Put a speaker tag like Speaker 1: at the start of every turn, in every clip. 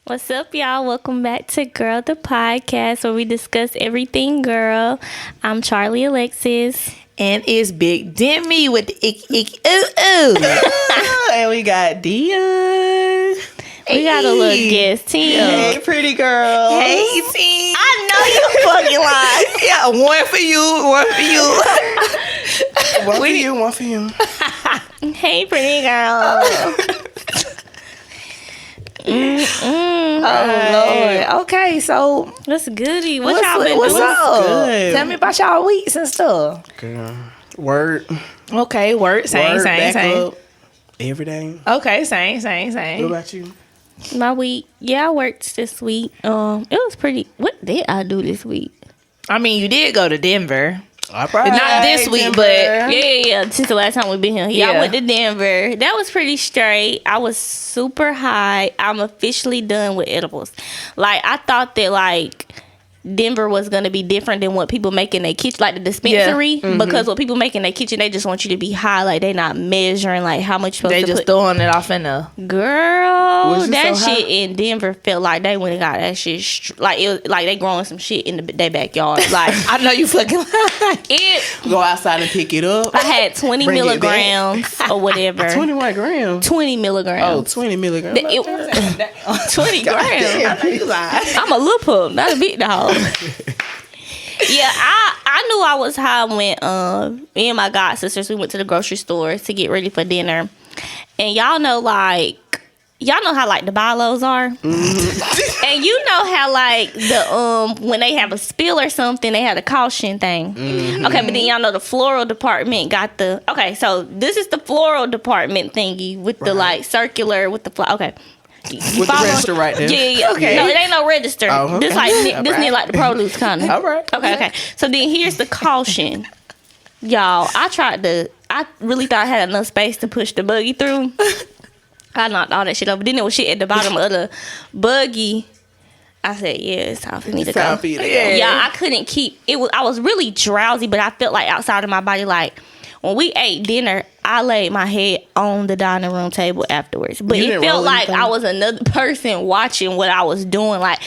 Speaker 1: What's up, y'all? Welcome back to Girl the Podcast, where we discuss everything girl. I'm Charlie Alexis.
Speaker 2: And it's Big Deme with the icky ooh. And we got Deon.
Speaker 1: We got a little guest, Tim.
Speaker 2: Hey, pretty girl. Hey, team.
Speaker 1: I know you fucking lying.
Speaker 2: Yeah, one for you, one for you. One for you.
Speaker 1: Hey, pretty girl.
Speaker 2: Oh, Lord. Okay, so
Speaker 1: What's goody? What y'all been
Speaker 2: what's
Speaker 1: doing?
Speaker 2: up?
Speaker 3: Good.
Speaker 2: Tell me about y'all weeks and stuff.
Speaker 3: Girl. Work.
Speaker 2: Okay, work. Same.
Speaker 3: Back up. Every day.
Speaker 2: Okay, same.
Speaker 3: What about you?
Speaker 1: My week. Yeah, I worked this week. It was pretty. What did I do this week?
Speaker 2: I mean, you did go to Denver.
Speaker 3: All right.
Speaker 2: Not this week,
Speaker 3: Denver.
Speaker 2: but
Speaker 1: Yeah. Since the last time we've been here. Yeah, I
Speaker 2: Yeah.
Speaker 1: went to Denver. That was pretty straight. I was super high. I'm officially done with edibles. Like, I thought that, like, Denver was going to be different than what people make in their kitchen, like the dispensary. Because what people make in their kitchen, they just want you to be high. Like, they not measuring, like, how much you're supposed
Speaker 2: they
Speaker 1: to
Speaker 2: just
Speaker 1: put.
Speaker 2: throwing it off in the.
Speaker 1: Girl,
Speaker 3: Was it
Speaker 1: that
Speaker 3: so high?
Speaker 1: shit in Denver felt like they went and got that shit. Like, it was, like they growing some shit in their backyard. Like,
Speaker 2: I know you fucking lying.
Speaker 1: it.
Speaker 3: Go outside and pick it up.
Speaker 1: I had 20
Speaker 3: Bring it back.
Speaker 1: milligrams or whatever.
Speaker 3: 21 grams.
Speaker 1: 20 milligrams.
Speaker 3: Oh, 20 milligrams.
Speaker 1: It, 20 grams.
Speaker 3: I know you lied.
Speaker 1: I'm a little pup, not a big dog. Yeah, I knew I was high when me and my god sisters, we went to the grocery store to get ready for dinner. And y'all know how like the Bilos are. And you know how like the when they have a spill or something, they have a caution thing. Okay, but then y'all know the floral department got the so this is the floral department thingy with the like circular with the okay.
Speaker 3: With the register right there.
Speaker 1: Yeah.
Speaker 2: Okay.
Speaker 1: No, it ain't no register.
Speaker 3: Oh, okay.
Speaker 1: This like this near like the produce kind of.
Speaker 3: All right.
Speaker 1: Okay. So then here's the caution, y'all. I really thought I had enough space to push the buggy through. I knocked all that shit over. Then there was shit at the bottom of the buggy. I said, yeah, it's time for me to
Speaker 3: Time
Speaker 1: go.
Speaker 3: for you to go.
Speaker 1: Yeah, I couldn't keep it. I was really drowsy, but I felt like outside of my body, like. When we ate dinner, I laid my head on the dining room table afterwards. But
Speaker 3: You
Speaker 1: it
Speaker 3: didn't
Speaker 1: felt
Speaker 3: roll
Speaker 1: like
Speaker 3: anything?
Speaker 1: I was another person watching what I was doing. Like,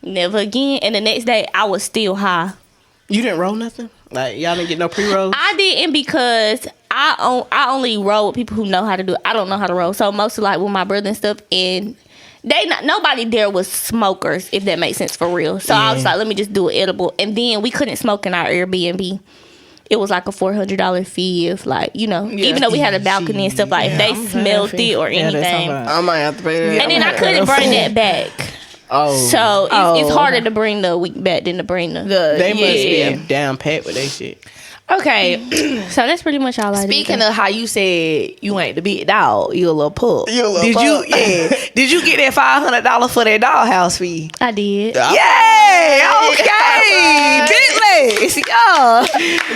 Speaker 1: never again. And the next day, I was still high.
Speaker 3: You didn't roll nothing? Like, y'all didn't get no pre-rolls?
Speaker 1: I didn't because I only roll with people who know how to do it. I don't know how to roll. So, mostly like with my brother and stuff. And nobody there was smokers, if that makes sense for real. So, I was like, let me just do it edible. And then we couldn't smoke in our Airbnb. It was like a $400 fee if, like, you know, even though we had a balcony and stuff, like, if they smelled it or anything.
Speaker 3: I might have to pay that.
Speaker 1: And then I couldn't bring that back.
Speaker 3: Oh.
Speaker 1: So, it's harder to bring the week back than to bring the
Speaker 3: They must be down pat with that shit.
Speaker 2: Okay.
Speaker 1: So, that's pretty much all I did.
Speaker 2: Speaking of how you said you ain't the big dog, you a little pup.
Speaker 3: You a little pup.
Speaker 2: Did you get that $500 for that dollhouse fee?
Speaker 1: I did.
Speaker 2: Yay! Okay. Big legs. Yeah.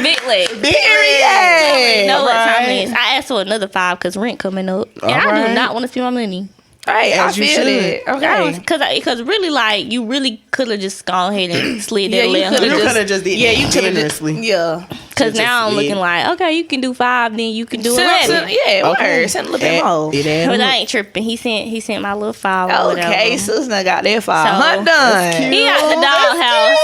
Speaker 1: Big leg.
Speaker 2: Period.
Speaker 1: You know what time
Speaker 3: Right.
Speaker 1: it is. I asked for another 5 because rent coming up. And I do
Speaker 3: Alright.
Speaker 1: not want to spend my money.
Speaker 2: Hey, I
Speaker 3: As you
Speaker 2: feel
Speaker 3: should.
Speaker 2: it. Okay.
Speaker 1: Because really, like, you really could have just gone ahead and slid
Speaker 2: Yeah,
Speaker 1: that
Speaker 2: you
Speaker 1: little
Speaker 2: coulda
Speaker 3: You
Speaker 2: just-
Speaker 3: could have just did
Speaker 2: Yeah,
Speaker 3: that
Speaker 2: you could have just.
Speaker 3: generously.
Speaker 2: Yeah.
Speaker 1: Because
Speaker 3: Just
Speaker 1: now I'm
Speaker 3: slid.
Speaker 1: looking like, okay, you can do 5, then you can do 11.
Speaker 2: Yeah,
Speaker 3: Okay.
Speaker 2: word. Send a little bit more.
Speaker 3: It add
Speaker 1: But
Speaker 3: up.
Speaker 1: I ain't tripping. He sent my little 5 or whatever.
Speaker 2: Okay, sister got that
Speaker 1: So,
Speaker 2: 500 done.
Speaker 1: He out the doghouse.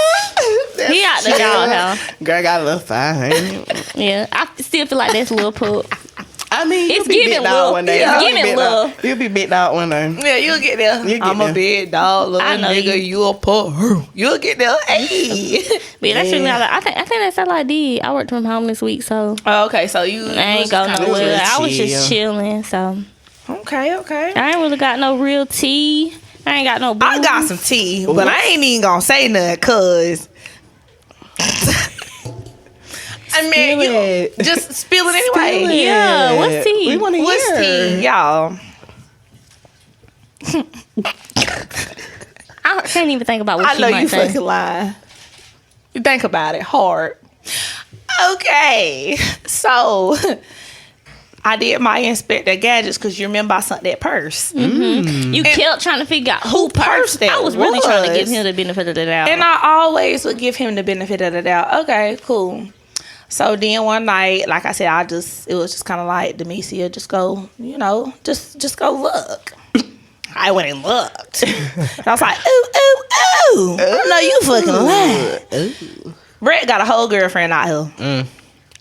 Speaker 1: He out the doghouse.
Speaker 3: Girl got a little 500.
Speaker 1: Yeah, I still feel like that's a little pup.
Speaker 3: I mean,
Speaker 1: It's
Speaker 3: you'll be
Speaker 1: giving
Speaker 3: big dog
Speaker 1: love.
Speaker 3: one day.
Speaker 1: It's
Speaker 3: You'll be
Speaker 1: giving
Speaker 3: big
Speaker 1: love.
Speaker 3: dog. You'll be big dog one day.
Speaker 2: Yeah, you'll get there.
Speaker 3: You get
Speaker 2: I'm
Speaker 3: there.
Speaker 2: a big dog, little
Speaker 1: I know
Speaker 2: nigga. You a pup. You'll get there. Hey.
Speaker 1: But that's really all I think that's all I did. I worked from home this week, so
Speaker 2: Oh, okay, so you.
Speaker 1: I ain't go
Speaker 3: kinda
Speaker 1: nowhere.
Speaker 3: just
Speaker 1: I was just
Speaker 3: chill.
Speaker 1: chilling, so
Speaker 2: Okay.
Speaker 1: I ain't really got no real tea. I ain't got no booze.
Speaker 2: I got some tea, but I ain't even gonna say nothing, cause. I mean,
Speaker 3: Spill
Speaker 2: you
Speaker 3: it.
Speaker 2: just spill it anyway.
Speaker 3: Spill it.
Speaker 1: Yeah, what's tea?
Speaker 3: We want to
Speaker 2: What's
Speaker 3: hear.
Speaker 2: tea, y'all?
Speaker 1: I can't even think about what
Speaker 2: I
Speaker 1: she
Speaker 2: know
Speaker 1: might
Speaker 2: you
Speaker 1: say.
Speaker 2: fucking lying. You think about it hard. Okay, so I did my Inspector Gadgets because you remember I sent that purse.
Speaker 1: You kept trying to figure out who
Speaker 2: purse that
Speaker 1: I was really trying to give
Speaker 2: was.
Speaker 1: him the benefit of the doubt.
Speaker 2: And I always would give him the benefit of the doubt. Okay, cool. So then one night, like I said, it was just kind of like, Demecia, just go, just go look. I went and looked. And I was like, ooh. I know you fucking lying. Brett got a whole girlfriend out here.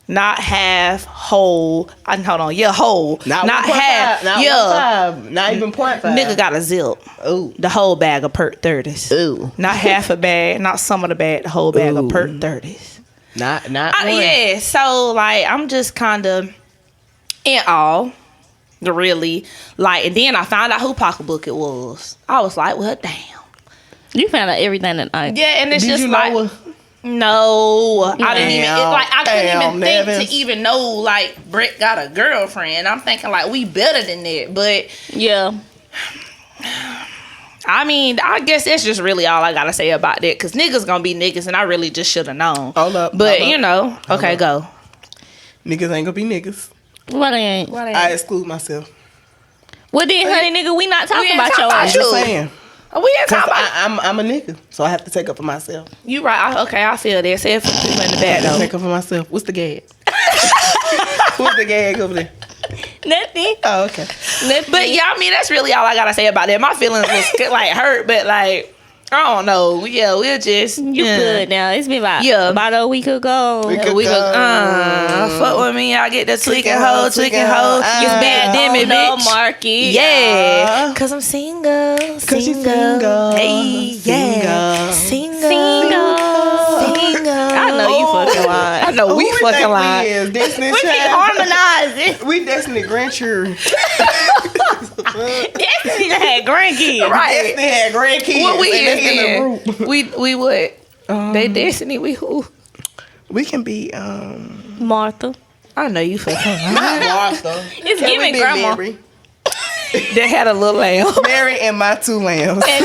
Speaker 2: Not half, whole. Hold on, yeah, whole. Not half,
Speaker 3: Not even 0.5.
Speaker 2: Nigga got a zip.
Speaker 3: Ooh.
Speaker 2: The whole bag of perk 30s.
Speaker 3: Ooh.
Speaker 2: Not half a bag, not some of the bag, the whole bag of perk 30s.
Speaker 3: Not one.
Speaker 2: Yeah, so like I'm just kind of in awe. Really. Like, and then I found out who pocketbook it was. I was like, well, damn.
Speaker 1: You found out everything that night.
Speaker 2: Yeah, and it's
Speaker 3: Did
Speaker 2: just
Speaker 3: you
Speaker 2: like,
Speaker 3: know
Speaker 2: no, I didn't even. I couldn't even think
Speaker 3: Nevins.
Speaker 2: to even know like Brett got a girlfriend. I'm thinking like we better than that, but
Speaker 1: Yeah.
Speaker 2: I mean, I guess that's just really all I gotta say about that. Cause niggas gonna be niggas, and I really just should have known.
Speaker 3: Hold up.
Speaker 2: But
Speaker 3: hold
Speaker 2: you
Speaker 3: up.
Speaker 2: know, okay, go.
Speaker 3: Niggas ain't gonna be niggas.
Speaker 1: What ain't?
Speaker 3: I exclude myself.
Speaker 1: Well then, honey, nigga, we not talking about your
Speaker 3: I'm
Speaker 1: ass.
Speaker 3: just saying.
Speaker 2: We ain't
Speaker 3: Cause
Speaker 2: talking about
Speaker 3: I'm a nigga, so I have to take up for myself.
Speaker 2: you, right? Okay, I feel that. Say it for people in the
Speaker 3: I
Speaker 2: back
Speaker 3: have to
Speaker 2: though.
Speaker 3: take up for myself. What's the gag? What's the gag over there?
Speaker 1: Nothing.
Speaker 3: Oh, okay.
Speaker 1: Nothing.
Speaker 2: But yeah, I mean that's really all I gotta say about that. My feelings was like hurt, but like I don't know. Yeah, we'll just
Speaker 1: You good now. It's been about a week ago.
Speaker 3: We
Speaker 2: We go, fuck with me. I get the tweaking hoe. It's bad Deme,
Speaker 1: No
Speaker 2: bitch.
Speaker 1: market.
Speaker 2: Yeah, cause I'm single.
Speaker 3: Cause you single.
Speaker 2: Hey, yeah, single.
Speaker 1: I know you fucking lying.
Speaker 2: I know we fucking lying.
Speaker 3: We is Destiny
Speaker 1: We keep
Speaker 3: Child.
Speaker 1: harmonizing.
Speaker 3: We Destiny grandchildren.
Speaker 1: Destiny had grandkids.
Speaker 2: Right.
Speaker 3: Destiny had grandkids.
Speaker 2: What we
Speaker 3: and that's in the
Speaker 2: in?
Speaker 3: group.
Speaker 2: We what? They Destiny. We who?
Speaker 3: We can be
Speaker 1: Martha.
Speaker 2: I know you fucking lying.
Speaker 3: not Martha.
Speaker 1: It's
Speaker 3: Can we
Speaker 1: giving
Speaker 3: be
Speaker 1: grandma.
Speaker 3: Mary?
Speaker 2: They had a little lamb.
Speaker 3: Mary and my two lambs.
Speaker 2: You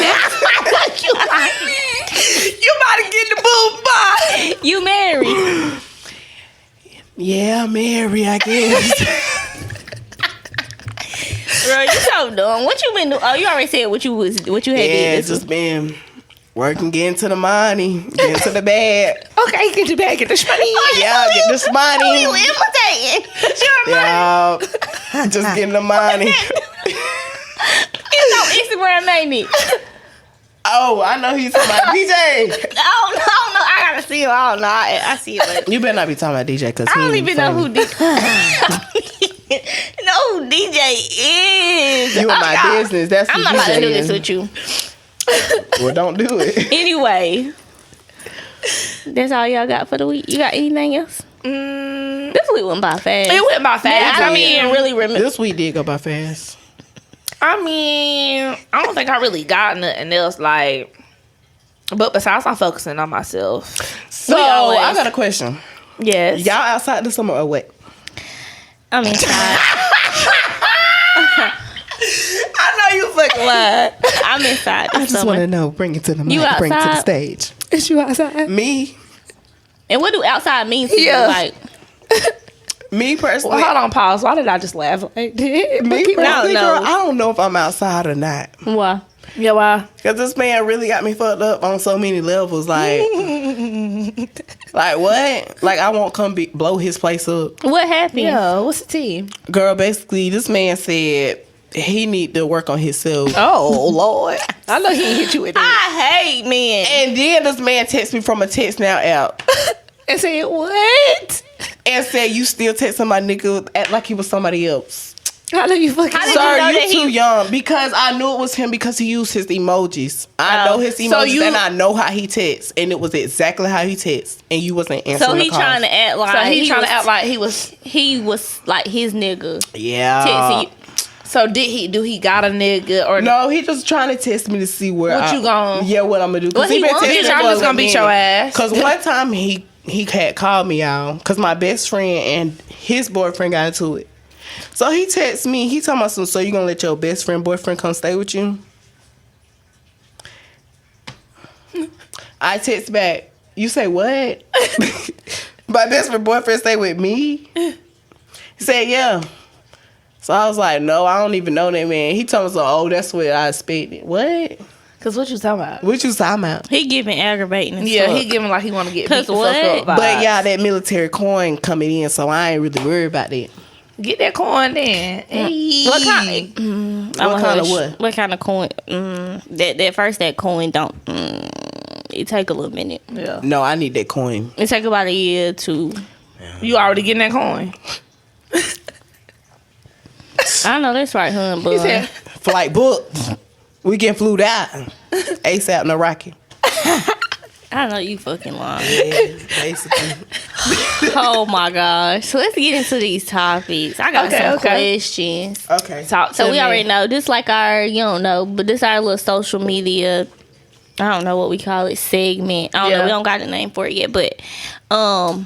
Speaker 2: about to get the boob box.
Speaker 1: You married.
Speaker 3: Yeah, Mary, I guess.
Speaker 1: Bro, you so dumb. What you been doing? Oh, you already said what you had
Speaker 3: Yeah,
Speaker 1: did.
Speaker 3: it's just been working, getting to the money, getting to the bag.
Speaker 2: Okay, get your bag, get the money.
Speaker 3: Yeah, get this money.
Speaker 1: You imitating.
Speaker 3: Yeah, just getting the money.
Speaker 1: It's no Instagram, ain't it?
Speaker 3: Oh, I know he's talking about DJ.
Speaker 1: I don't know. I gotta see him. I don't know. I see it. But
Speaker 3: You better not be talking about DJ because
Speaker 1: I don't even know who know who DJ is.
Speaker 3: You in my business. That's
Speaker 1: I'm
Speaker 3: who
Speaker 1: not about to
Speaker 3: DJ
Speaker 1: do this
Speaker 3: is.
Speaker 1: with you.
Speaker 3: Well, don't do it.
Speaker 1: Anyway, that's all y'all got for the week. You got anything else? This week went by fast.
Speaker 2: It went by fast.
Speaker 1: I mean, really remember.
Speaker 3: This week did go by fast.
Speaker 2: I mean, I don't think I really got nothing else like. But besides, I'm focusing on myself.
Speaker 3: So,
Speaker 1: always-
Speaker 3: I got a question.
Speaker 2: Yes.
Speaker 3: Y'all outside this summer or what?
Speaker 1: I'm inside.
Speaker 2: I know you fucking lied.
Speaker 1: I'm inside.
Speaker 3: I just want to know. Bring it to the mic.
Speaker 1: You
Speaker 3: Bring it to the
Speaker 1: outside?
Speaker 3: stage.
Speaker 2: Is you outside?
Speaker 3: Me
Speaker 1: And what do outside mean to
Speaker 2: Yeah.
Speaker 1: you? Like,
Speaker 3: personally.
Speaker 2: Well, hold on, pause. Why did I just laugh like that?
Speaker 3: Me
Speaker 2: Keep-
Speaker 3: personally,
Speaker 1: no.
Speaker 3: girl, I don't know if I'm outside or not.
Speaker 1: why?
Speaker 2: Yeah, why?
Speaker 3: Because this man really got me fucked up on so many levels. Like, like what? Like, I won't come blow his place up.
Speaker 1: What happened?
Speaker 2: Yeah, what's the team?
Speaker 3: Girl, basically, this man said he need to work on himself.
Speaker 2: Oh, Lord. I know he ain't hit you with that.
Speaker 1: I hate men.
Speaker 3: And then this man texted me from a text now app
Speaker 2: And said, what?
Speaker 3: and said, you still texting my nigga, act like he was somebody else.
Speaker 2: I know you fucking
Speaker 1: How did you
Speaker 3: Sir,
Speaker 1: know
Speaker 3: you
Speaker 1: that
Speaker 3: too
Speaker 1: he-
Speaker 3: young. Because I knew it was him because he used his emojis. I know his
Speaker 2: so
Speaker 3: emojis
Speaker 2: you-
Speaker 3: and I know how he texts. And it was exactly how he texts. And you wasn't answering
Speaker 1: So
Speaker 3: the
Speaker 1: he
Speaker 3: calls.
Speaker 1: trying to act like
Speaker 2: So he trying
Speaker 1: was-
Speaker 2: to act like he was
Speaker 1: like his nigga.
Speaker 3: Yeah.
Speaker 1: Texting you.
Speaker 2: So do he got a nigga or
Speaker 3: No, he just trying to test me to see where
Speaker 2: What you gon'
Speaker 3: Yeah, what I'm gonna do.
Speaker 1: What he want?
Speaker 2: Bitch, I'm just gonna beat your ass.
Speaker 3: Cause one time he had called me out. Cause my best friend and his boyfriend got into it. So he texts me. He talking about some. So you gonna let your best friend boyfriend come stay with you? I text back. You say what? My best friend boyfriend stay with me? He said yeah. So I was like, no, I don't even know that man. He told me, so, oh, that's what I expected. What?
Speaker 2: Cause what you talking about?
Speaker 3: What you talking about?
Speaker 1: He giving aggravating as
Speaker 2: Yeah,
Speaker 1: fuck.
Speaker 2: he giving like he want to get beat
Speaker 1: 'Cause
Speaker 2: the fuck
Speaker 1: what?
Speaker 2: up.
Speaker 3: But
Speaker 2: vibes.
Speaker 3: yeah, that military coin coming in, so I ain't really worried about that.
Speaker 2: Get that coin then. Hey.
Speaker 1: What kind?
Speaker 3: What kind of what?
Speaker 1: What kind of coin? That coin don't. It take a little minute.
Speaker 2: Yeah.
Speaker 3: No, I need that coin.
Speaker 1: It take about a year to.
Speaker 2: You already getting that coin?
Speaker 1: I know that's right, hun. But
Speaker 2: He said,
Speaker 3: Flight booked. We getting flew out. ASAP, no rocket.
Speaker 1: I know you fucking lying.
Speaker 3: Yeah, basically.
Speaker 1: Oh my gosh. So let's get into these topics. I got some questions.
Speaker 3: Okay.
Speaker 2: talk to
Speaker 1: So we
Speaker 2: me.
Speaker 1: already know this like our, you don't know, but this our little social media, I don't know what we call it, segment. I don't know, we don't got a name for it yet, but oh,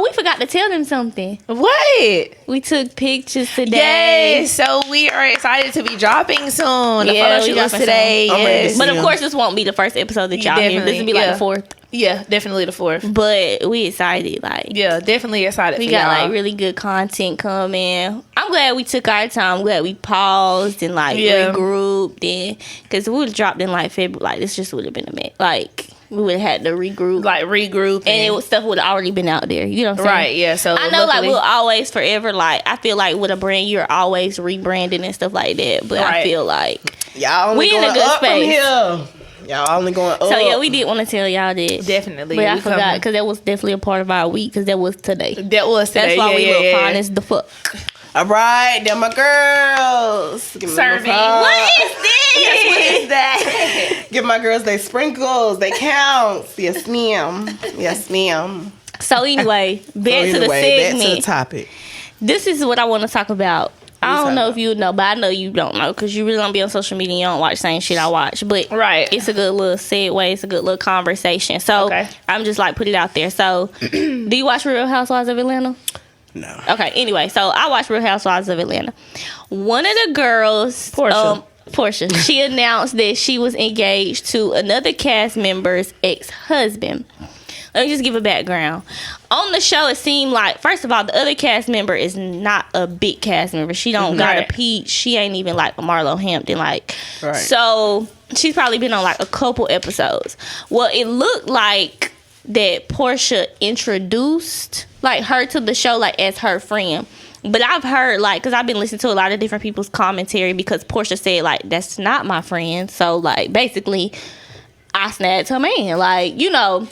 Speaker 1: we forgot to tell them something.
Speaker 2: What?
Speaker 1: We took pictures today.
Speaker 2: Yes, so we are excited to be dropping soon. The
Speaker 1: Yeah,
Speaker 2: photo
Speaker 1: we
Speaker 2: shoot was
Speaker 1: dropping
Speaker 2: today.
Speaker 3: soon. I'm ready to
Speaker 2: Yes.
Speaker 3: see
Speaker 1: But of
Speaker 3: them.
Speaker 1: course this won't be the first episode that y'all hear. This will be like the fourth.
Speaker 2: Yeah, definitely the fourth.
Speaker 1: But we excited, like
Speaker 2: Yeah, definitely excited
Speaker 1: we
Speaker 2: for
Speaker 1: got
Speaker 2: y'all.
Speaker 1: like really good content coming. I'm glad we took our time. I'm glad we paused and like regrouped, and because we would have dropped in like February, like this just would have been a mess. Like we would have had to regroup,
Speaker 2: like regroup.
Speaker 1: and stuff would have already been out there. You know what I'm saying?
Speaker 2: Right, yeah. So
Speaker 1: I know, like
Speaker 2: luckily-
Speaker 1: we'll always forever. Like I feel like with a brand, you're always rebranding and stuff like that. But I
Speaker 2: Right.
Speaker 1: feel like
Speaker 3: Y'all only
Speaker 1: We in a
Speaker 3: going
Speaker 1: good
Speaker 3: up from
Speaker 1: space.
Speaker 3: here. Y'all only going up.
Speaker 1: so. Yeah, we did want to tell y'all that.
Speaker 2: Definitely.
Speaker 1: But I
Speaker 2: we
Speaker 1: forgot
Speaker 2: coming.
Speaker 1: because that was definitely a part of our week because that was today.
Speaker 2: That was today.
Speaker 1: That's why
Speaker 2: yeah,
Speaker 1: we
Speaker 2: yeah,
Speaker 1: look
Speaker 2: yeah.
Speaker 1: fine as the fuck.
Speaker 3: All right, they're my girls. Give me
Speaker 2: Serving.
Speaker 3: my phone.
Speaker 1: What is this?
Speaker 2: What is that?
Speaker 3: Give my girls they sprinkles. They count. Yes, ma'am. Yes, ma'am.
Speaker 1: So anyway, back to the
Speaker 3: Back
Speaker 1: segment.
Speaker 3: to the topic.
Speaker 1: This is what I want to talk about. I
Speaker 3: What's
Speaker 1: don't know
Speaker 3: that
Speaker 1: if you know, but I know you don't know because you really don't be on social media and you don't watch the same shit I watch. But
Speaker 2: Right.
Speaker 1: it's a good little segue. It's a good little conversation. So
Speaker 2: Okay.
Speaker 1: I'm just like put it out there. So do you watch Real Housewives of Atlanta?
Speaker 3: No.
Speaker 1: Okay. Anyway, so I watch Real Housewives of Atlanta. One of the girls, Portia, she announced that she was engaged to another cast member's ex-husband. Let me just give a background. On the show, it seemed like, first of all, the other cast member is not a big cast member. She don't got a
Speaker 2: Right.
Speaker 1: peach. She ain't even like a Marlo Hampton. Like,
Speaker 3: Right.
Speaker 1: so she's probably been on like a couple episodes. Well, it looked like that Portia introduced like her to the show like as her friend. But I've heard like, because I've been listening to a lot of different people's commentary because Portia said like, that's not my friend. So like, basically, I snagged her man. Like, you know.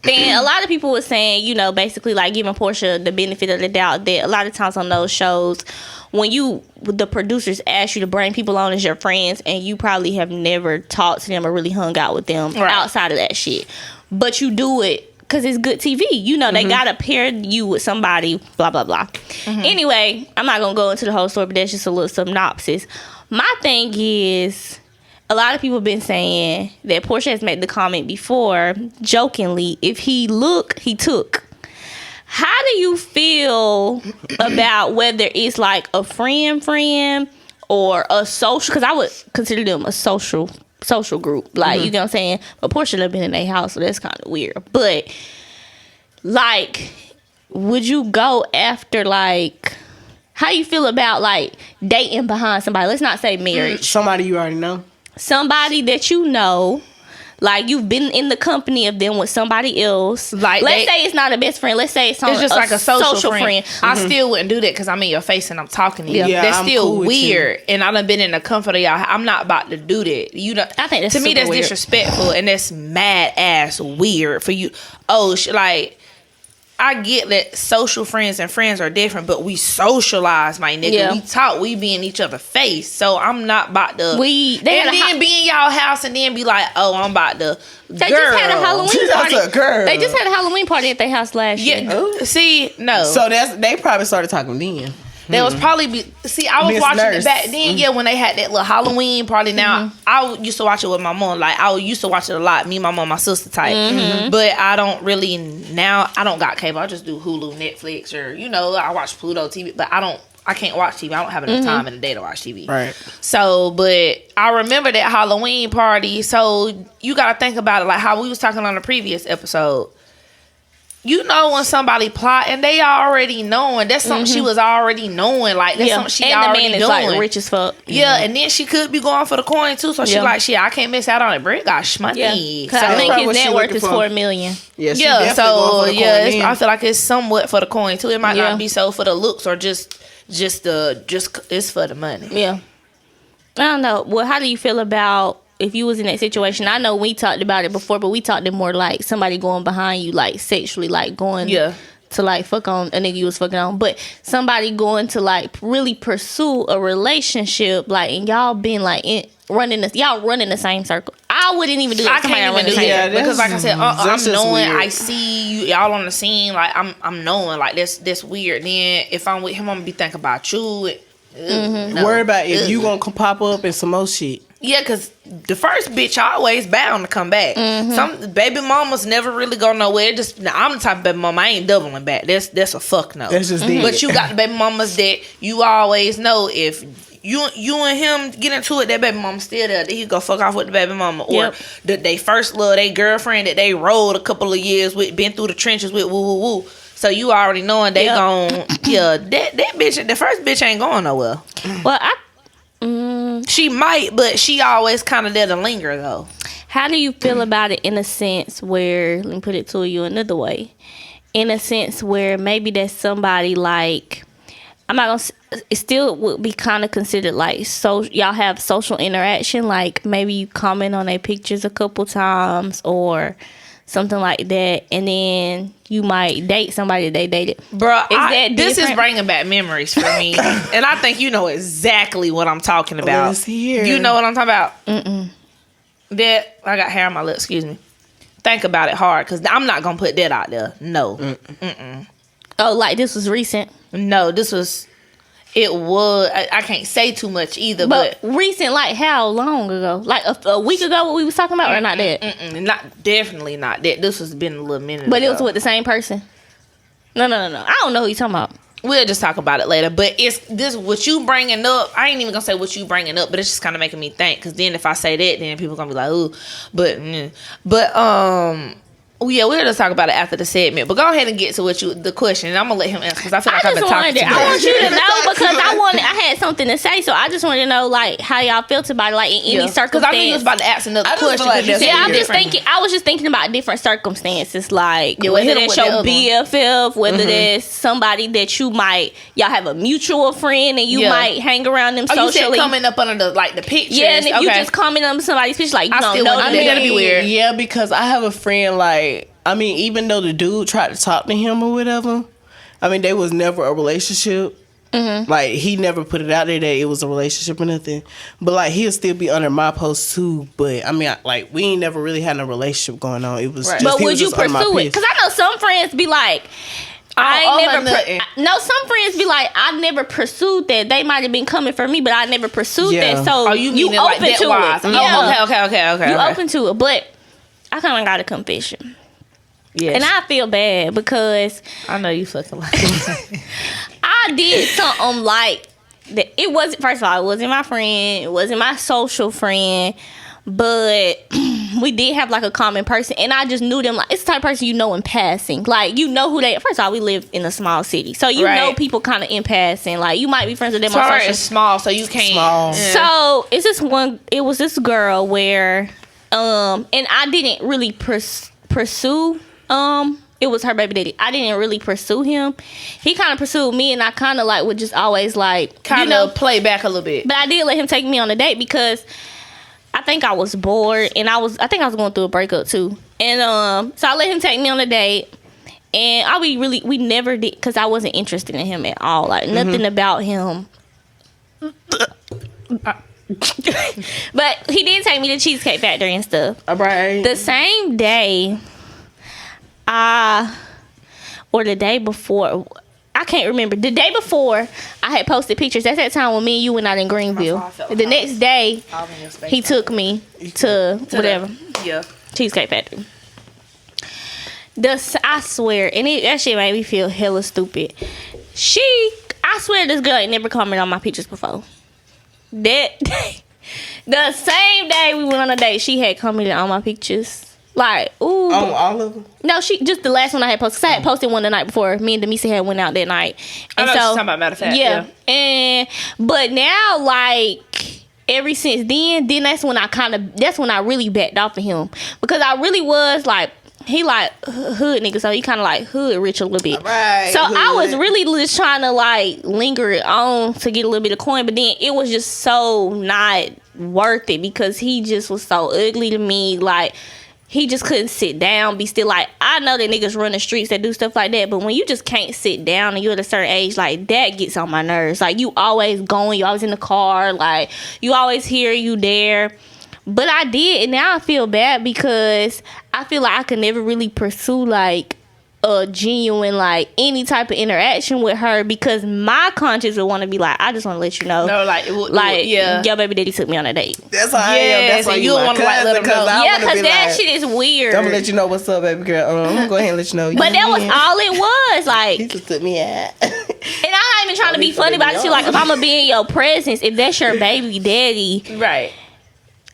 Speaker 1: And a lot of people were saying, you know, basically like giving Portia the benefit of the doubt that a lot of times on those shows, when the producers ask you to bring people on as your friends and you probably have never talked to them or really hung out with them outside of that shit. But you do it because it's good TV. You know, they got to pair you with somebody, blah, blah, blah. Anyway, I'm not going to go into the whole story, but that's just a little synopsis. My thing is, a lot of people have been saying that Portia has made the comment before, jokingly, if he look, he took. How do you feel about whether it's like a friend or a social, because I would consider them a social group. Like, you know what I'm saying? But Portia have been in their house, so that's kind of weird. But, like, would you go after, like, how you feel about, like, dating behind somebody? Let's not say marriage.
Speaker 3: Somebody you already know.
Speaker 1: Somebody that you know, like you've been in the company of them with somebody else.
Speaker 2: Like
Speaker 1: let's say it's not a best friend. Let's say it's
Speaker 2: just like a social friend.
Speaker 1: Mm-hmm.
Speaker 2: I still wouldn't do that because I'm in your face and I'm talking to you.
Speaker 3: Yeah,
Speaker 2: That's
Speaker 3: I'm
Speaker 2: still
Speaker 3: cool with
Speaker 2: weird. And I done been in the comfort of y'all. I'm not about to do that. You know,
Speaker 1: I think that's
Speaker 2: to me
Speaker 1: super
Speaker 2: that's
Speaker 1: weird.
Speaker 2: disrespectful and that's mad ass weird for you. Oh, like. I get that social friends and friends are different, but we socialize, my nigga.
Speaker 1: Yeah.
Speaker 2: We talk, we be in each other's face. So I'm not about to
Speaker 1: They
Speaker 2: and then be in y'all house and then be like, oh, I'm about to
Speaker 1: They just had a Halloween
Speaker 3: That's
Speaker 1: party.
Speaker 3: a girl.
Speaker 1: They just had a Halloween party at their house last year.
Speaker 2: Yeah. See, no.
Speaker 3: So they probably started talking then.
Speaker 2: There was probably I was
Speaker 3: Miss
Speaker 2: watching
Speaker 3: Nurse.
Speaker 2: it back then, yeah, when they had that little Halloween party. Now I used to watch it with my mom. Like I used to watch it a lot. Me, my mom, my sister type. But I don't really now. I don't got cable. I just do Hulu, Netflix, or I watch Pluto TV. But I can't watch TV. I don't have enough time in the day to watch TV.
Speaker 3: Right.
Speaker 2: So, but I remember that Halloween party. So you got to think about it, like how we was talking on the previous episode. you know when somebody plot and they already knowing. That's something she was already knowing. Like that's something she
Speaker 1: and
Speaker 2: already
Speaker 1: the man is
Speaker 2: doing.
Speaker 1: like rich as fuck.
Speaker 2: Yeah, and then she could be going for the coin too. So she like, shit, I can't miss out on it. Britt got money.
Speaker 1: Yeah, cause I think his net worth is $4 million.
Speaker 3: Yeah,
Speaker 2: so I feel like it's somewhat for the coin too. It might not be so for the looks or just it's for the money.
Speaker 1: Yeah, I don't know. Well, how do you feel about if you was in that situation? I know we talked about it before, but we talked it more like somebody going behind you, like sexually, like going to like fuck on a nigga you was fucking on, but somebody going to like really pursue a relationship, like, and y'all been like running the same circle. I wouldn't even do that.
Speaker 2: I can't even do that because, like I said, I'm knowing. Weird. I see you, y'all on the scene. Like I'm knowing. Like that's weird. Then if I'm with him, I'm gonna be thinking about you.
Speaker 3: No. Worry about if you gonna pop up in some more shit.
Speaker 2: Yeah, because the first bitch always bound to come back. Some baby mamas never really go nowhere. I'm the type of baby mama, I ain't doubling back. That's a fuck no. That's just But you got the baby mamas that you always know if you and him get into it, that baby mama still there. Then you go fuck off with the baby mama. Or they first love their girlfriend that they rode a couple of years with, been through the trenches with, woo woo woo. So you already knowing they gon' that bitch, the first bitch ain't going nowhere. Well, she might, but she always kind of there to linger though.
Speaker 1: How do you feel about it in a sense where, let me put it to you another way, in a sense where maybe there's somebody like, I'm not gonna, it still would be kind of considered like, so y'all have social interaction, like maybe you comment on their pictures a couple times or something like that, and then you might date somebody that they dated.
Speaker 2: Bro, this is bringing back memories for me. And I think you know exactly what I'm talking about.
Speaker 3: Let's hear.
Speaker 2: You know what I'm talking about? That, I got hair on my lips, excuse me. Think about it hard, because I'm not going to put that out there. No.
Speaker 1: Oh, like this was recent?
Speaker 2: No, this was... It was. I can't say too much either, but
Speaker 1: recent, like how long ago? Like a week ago, what we was talking about, or not that?
Speaker 2: Definitely not that. This has been a little minute.
Speaker 1: But it was with the same person. No. I don't know who you talking about.
Speaker 2: We'll just talk about it later. But it's this what you bringing up. I ain't even gonna say what you bringing up, but it's just kind of making me think. Because then if I say that, then people gonna be like, ooh. But yeah, we'll just talk about it after the segment. But go ahead and get to the question. And I'm gonna let him answer because I feel like I've been talking too much.
Speaker 1: I want you to know because I had something to say, so I just wanted to know like how y'all felt about it, like in any circumstance. Because I knew you was about to ask another question. I was just thinking about different circumstances, like whether that's your BFF, whether there's somebody that y'all have a mutual friend and you might hang around them socially.
Speaker 2: You said coming up under the pictures.
Speaker 1: Yeah, and if you just comment on somebody's picture, like you don't know,
Speaker 3: that'd be weird. Yeah, because I have a friend like. I mean, even though the dude tried to talk to him or whatever, I mean, they was never a relationship. Like, he never put it out there that it was a relationship or nothing. But, like, he'll still be under my post, too. But, I mean, we ain't never really had a relationship going on. It was just,
Speaker 1: but would you pursue it? Because I know some friends be like, some friends be like, I never pursued that. They might have been coming for me, but I never pursued that. So, you open like to it. Okay. You open to it. But I kind of got a confession. Yes. And I feel bad because
Speaker 2: I know you fucking like
Speaker 1: I did something like that. It wasn't, first of all, it wasn't my friend, it wasn't my social friend, but we did have like a common person, and I just knew them. Like, it's the type of person you know in passing. Like, you know who they. First of all, we live in a small city, so you know people kind of in passing. Like, you might be friends with them.
Speaker 2: Sorry, it's small, so you can't.
Speaker 1: Small. Yeah. So it's this one. It was this girl where, and I didn't really pursue. It was her baby daddy. I didn't really pursue him. He kind of pursued me, and I kind of like would just always like
Speaker 2: kind of play back a little bit.
Speaker 1: But I did let him take me on a date because I think I was bored, and I think I was going through a breakup too. And so I let him take me on a date, and we never did because I wasn't interested in him at all. Like nothing about him. But he did take me to Cheesecake Factory and stuff.
Speaker 3: All right.
Speaker 1: The same day. Or the day before, I can't remember. The day before, I had posted pictures. That's that time when me and you went out in Greenville. The next day, he took me to whatever. Cheesecake Factory. I swear, and that shit made me feel hella stupid. I swear this girl ain't never commented on my pictures before. That day, the same day we went on a date, she had commented on my pictures. Like, ooh.
Speaker 3: On all of them?
Speaker 1: No, she just the last one I had posted. 'Cause I had posted one the night before. Me and Demise had went out that night. And
Speaker 2: I know what you're talking about, matter of fact.
Speaker 1: Yeah. But now, like, ever since then that's when I really backed off of him. Because I really was like, he like hood nigga, so he kind of like hood rich a little bit.
Speaker 3: Right.
Speaker 1: So
Speaker 3: hood.
Speaker 1: I was really just trying to like linger it on to get a little bit of coin, but then it was just so not worth it because he just was so ugly to me. Like, he just couldn't sit down, be still. Like, I know that niggas run the streets that do stuff like that, but when you just can't sit down and you're at a certain age, like, that gets on my nerves. Like, you always going, you always in the car, like, you always here, you there. But I did, and now I feel bad because I feel like I could never really pursue, like, a genuine, like, any type of interaction with her because my conscience would want to be like, I just want to let you know.
Speaker 2: No, like, yeah.
Speaker 1: Your baby daddy took me on a date.
Speaker 3: That's how I am. That's why you
Speaker 2: want to like let him know.
Speaker 1: Yeah, because that shit is weird.
Speaker 3: I'm gonna let you know what's up, baby girl. I'm gonna go ahead and let you know.
Speaker 1: But that was all it was. Like,
Speaker 3: He just took me out.
Speaker 1: and I'm not even trying to be funny, but I just feel like if I'm gonna be in your presence, if that's your baby daddy,
Speaker 2: Right.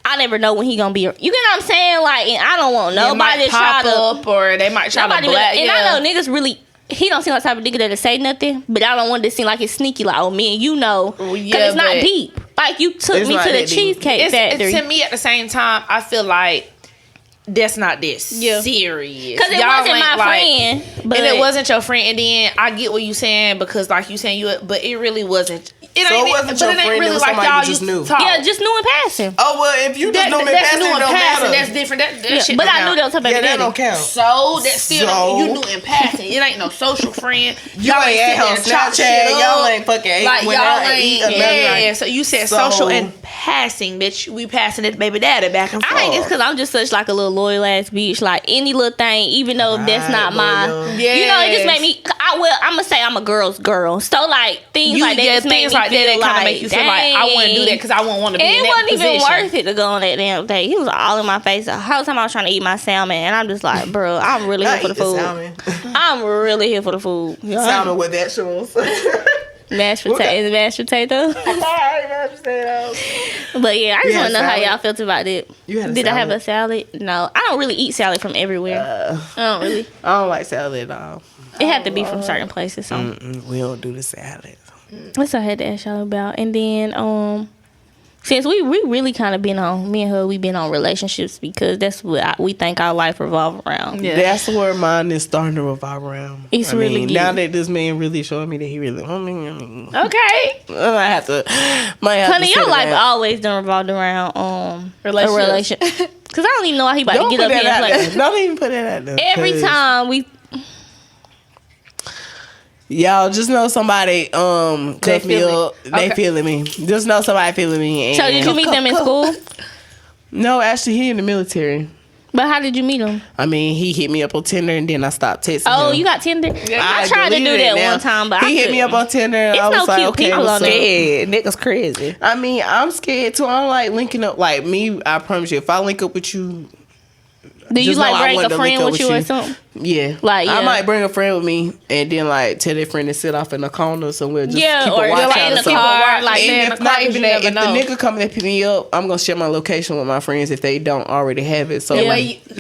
Speaker 1: I never know when he gonna be. You get what I'm saying? Like, and I don't want
Speaker 2: They
Speaker 1: nobody
Speaker 2: might
Speaker 1: to try
Speaker 2: pop up or they might try to black.
Speaker 1: And I know niggas really. He don't seem like the type of nigga that'll say nothing, but I don't want it to seem like it's sneaky. Like, oh man, you know, because it's not deep. Like, you took me to the Cheesecake Factory.
Speaker 2: To me, at the same time, I feel like that's not this serious.
Speaker 1: Because it wasn't my friend, but
Speaker 2: and it wasn't your friend. And then I get what you saying because, like you saying, but it really wasn't. It
Speaker 3: So
Speaker 2: ain't,
Speaker 3: it wasn't
Speaker 2: but
Speaker 3: your
Speaker 2: it ain't
Speaker 3: friend,
Speaker 2: really
Speaker 3: it was
Speaker 2: like
Speaker 3: somebody
Speaker 2: y'all
Speaker 3: you just
Speaker 2: used to
Speaker 3: knew.
Speaker 2: talk.
Speaker 1: Yeah, just knew in passing.
Speaker 3: Oh well, if you just knew me
Speaker 2: that's
Speaker 3: passing,
Speaker 2: new
Speaker 3: it
Speaker 2: in
Speaker 3: don't
Speaker 2: passing.
Speaker 3: matter.
Speaker 2: That's different. That shit.
Speaker 1: But
Speaker 2: don't
Speaker 1: I knew
Speaker 2: count.
Speaker 1: that was her baby
Speaker 3: Yeah, that
Speaker 1: daddy.
Speaker 3: don't count.
Speaker 2: So that still
Speaker 3: So-
Speaker 2: you knew in passing. It ain't no social friend.
Speaker 3: You ain't at her Snapchat. Y'all ain't fucking
Speaker 2: like
Speaker 3: went
Speaker 2: y'all
Speaker 3: out and
Speaker 2: ain't.
Speaker 3: eat or nothing.
Speaker 2: Yeah. So you said social in passing, bitch. We passing this baby daddy back and forth.
Speaker 1: I think it's because I'm just such like a little loyal ass bitch. Like, any little thing, even though that's not my, you know, it just made me. I'm gonna say I'm a girl's girl. So like things like that, just make me feel
Speaker 2: kind of make you feel like I wouldn't do that because I wouldn't want to be
Speaker 1: and
Speaker 2: in
Speaker 1: it
Speaker 2: that
Speaker 1: wasn't
Speaker 2: position.
Speaker 1: even worth it to go on that damn day. He was all in my face the whole time I was trying to eat my salmon, and I'm just like, bro, I'm really here for the food. I'm really here for the food.
Speaker 3: Salmon with vegetables.
Speaker 1: Mashed potatoes, mashed potatoes. But yeah, I just want to know how y'all felt about it. Did I have a salad? No, I don't really eat salad from everywhere. I
Speaker 3: don't like salad at all.
Speaker 1: It had to be from certain places. So
Speaker 3: we don't do the salad.
Speaker 1: that's what I had to ask y'all about. And then since we really kind of been on, me and her, we been on relationships because that's what we think our life revolve around.
Speaker 3: Yeah. That's where mine is starting to revolve around.
Speaker 1: It's really good.
Speaker 3: Now that this man really showing me that he really want me.
Speaker 1: Okay.
Speaker 3: I have to.
Speaker 1: Honey, your life always done revolved around a relationship. Because I don't even know why he about to get up here and play.
Speaker 3: Don't even put that out there.
Speaker 1: Every time we...
Speaker 3: Y'all just know somebody cuff me up. They feeling me. Just know somebody feeling me. And
Speaker 1: so did you meet them in school?
Speaker 3: No, actually he in the military.
Speaker 1: But how did you meet him?
Speaker 3: I mean, he hit me up on Tinder and then I stopped texting him.
Speaker 1: Oh, you got Tinder? I tried to do that one time, but
Speaker 3: he hit me up on Tinder and I was like, okay,
Speaker 1: people on
Speaker 2: there. Niggas crazy.
Speaker 3: I mean, I'm scared too. I don't like linking up. Like me, I promise you, if I link up with you,
Speaker 1: do you like bring a friend with you or something?
Speaker 3: Yeah.
Speaker 1: Like, yeah.
Speaker 3: I might bring a friend with me and then like tell their friend to sit off in the corner somewhere. Just
Speaker 1: yeah,
Speaker 3: keep
Speaker 1: or
Speaker 3: a watch
Speaker 1: like
Speaker 3: out
Speaker 1: in the
Speaker 3: or something.
Speaker 1: car, like
Speaker 3: and
Speaker 1: in the
Speaker 3: not
Speaker 1: car.
Speaker 3: even that, if the nigga coming to pick me up, I'm gonna share my location with my friends if they don't already have it. So you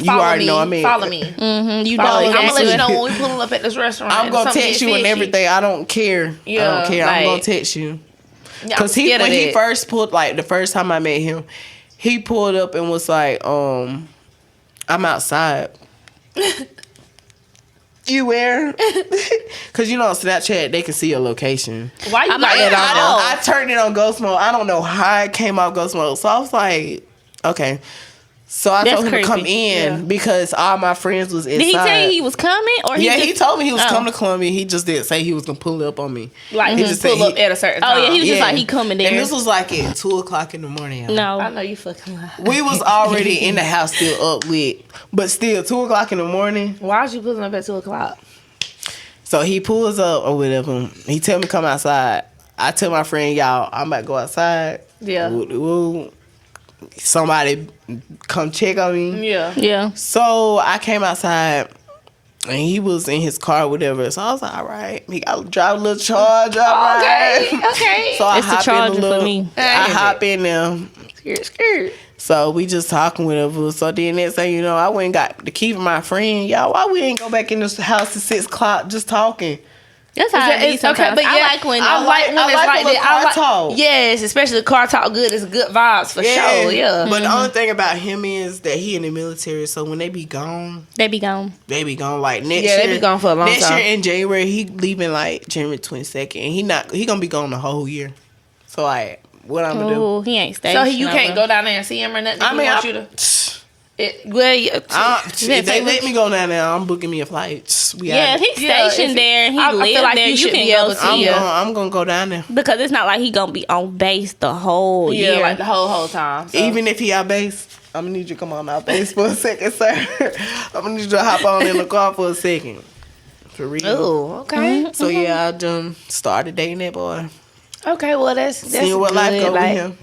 Speaker 3: already know. I mean,
Speaker 2: follow me.
Speaker 1: Mm-hmm, you
Speaker 2: follow
Speaker 1: know.
Speaker 2: I'm gonna let you know when we pulling up at this restaurant.
Speaker 3: I'm gonna text you and everything. I don't care.
Speaker 2: Yeah,
Speaker 3: I don't care.
Speaker 2: like,
Speaker 3: I'm gonna text you. Cause when he first pulled, like the first time I met him, he pulled up and was like, I'm outside. You where? Cause you know on Snapchat they can see your location.
Speaker 2: Why you got that on?
Speaker 3: I turned it on ghost mode. I don't know how it came off ghost mode. So I was like, okay. So I told him to come in because all my friends was inside.
Speaker 1: Did he tell you he was coming? Or
Speaker 3: he told me he was coming to Columbia. He just didn't say he was gonna pull up on me.
Speaker 2: Like he just pull up at a certain time.
Speaker 1: Oh yeah, he was just like he coming there.
Speaker 3: And this was like at 2:00 in the morning. Y'all.
Speaker 1: No,
Speaker 2: I know you fucking lying.
Speaker 3: We was already in the house still up lit, but still 2:00 in the morning.
Speaker 2: Why was you pulling up at 2:00?
Speaker 3: So he pulls up or whatever. He tell me come outside. I tell my friend, y'all, I'm about to go outside.
Speaker 2: Yeah.
Speaker 3: Woo. Somebody come check on me.
Speaker 1: Yeah.
Speaker 3: So I came outside and he was in his car or whatever. So I was like, all right. He got to drive a little Charger.
Speaker 2: Okay.
Speaker 3: So I
Speaker 1: it's
Speaker 3: hop
Speaker 1: the Charger
Speaker 3: in the little,
Speaker 1: for me.
Speaker 3: I hop in there.
Speaker 2: Scared.
Speaker 3: So we just talking whatever. So then next thing you know, I went and got the key from my friend. Y'all, why we ain't go back in the house at 6 o'clock just talking?
Speaker 1: That's how it be sometimes.
Speaker 2: but
Speaker 1: I like when
Speaker 2: I like when it's like that.
Speaker 3: car talk.
Speaker 2: Yes, especially the car talk good. It's good vibes for sure. Yeah.
Speaker 3: But the only thing about him is that he in the military, so when they be gone.
Speaker 1: They be gone.
Speaker 3: Like next year.
Speaker 2: They be gone for a long time.
Speaker 3: Next year in January, he leaving like January 22nd. And he gonna be gone the whole year. So like, what I'm gonna do?
Speaker 1: He ain't stationed.
Speaker 2: So you can't go down there and see him or nothing?
Speaker 3: I mean,
Speaker 2: if
Speaker 3: they let me go down there, I'm booking me a flight.
Speaker 1: If he's stationed there and he lives
Speaker 2: like
Speaker 1: there, you can go see him.
Speaker 3: I'm gonna go down there.
Speaker 1: Because it's not like he gonna be on base the whole year.
Speaker 2: like the whole time. So.
Speaker 3: Even if he out base, I'm gonna need you to come on out base for a second, sir. I'm gonna need you to hop on in the car for a second. For real.
Speaker 2: Oh, okay.
Speaker 3: So yeah, I done started dating that boy.
Speaker 2: Okay, well that's
Speaker 3: seeing what
Speaker 2: good.
Speaker 3: life go with him.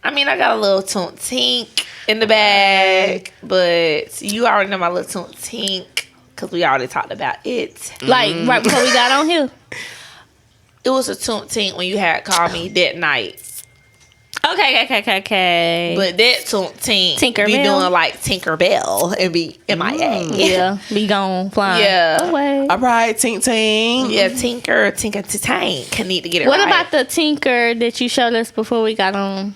Speaker 2: I mean, I got a little tink in the bag, but you already know my little tink because we already talked about it.
Speaker 1: Like right before we got on here.
Speaker 2: It was a tink when you had called me that night.
Speaker 1: Okay.
Speaker 2: But that tink
Speaker 1: Tinkerbell.
Speaker 2: be doing like Tinkerbell and be MIA.
Speaker 1: Yeah, be gone flying.
Speaker 2: Yeah.
Speaker 1: Away.
Speaker 3: All right, tink.
Speaker 2: Yeah, tinker tank. Need to get it
Speaker 1: What
Speaker 2: right.
Speaker 1: about the tinker that you showed us before we got on?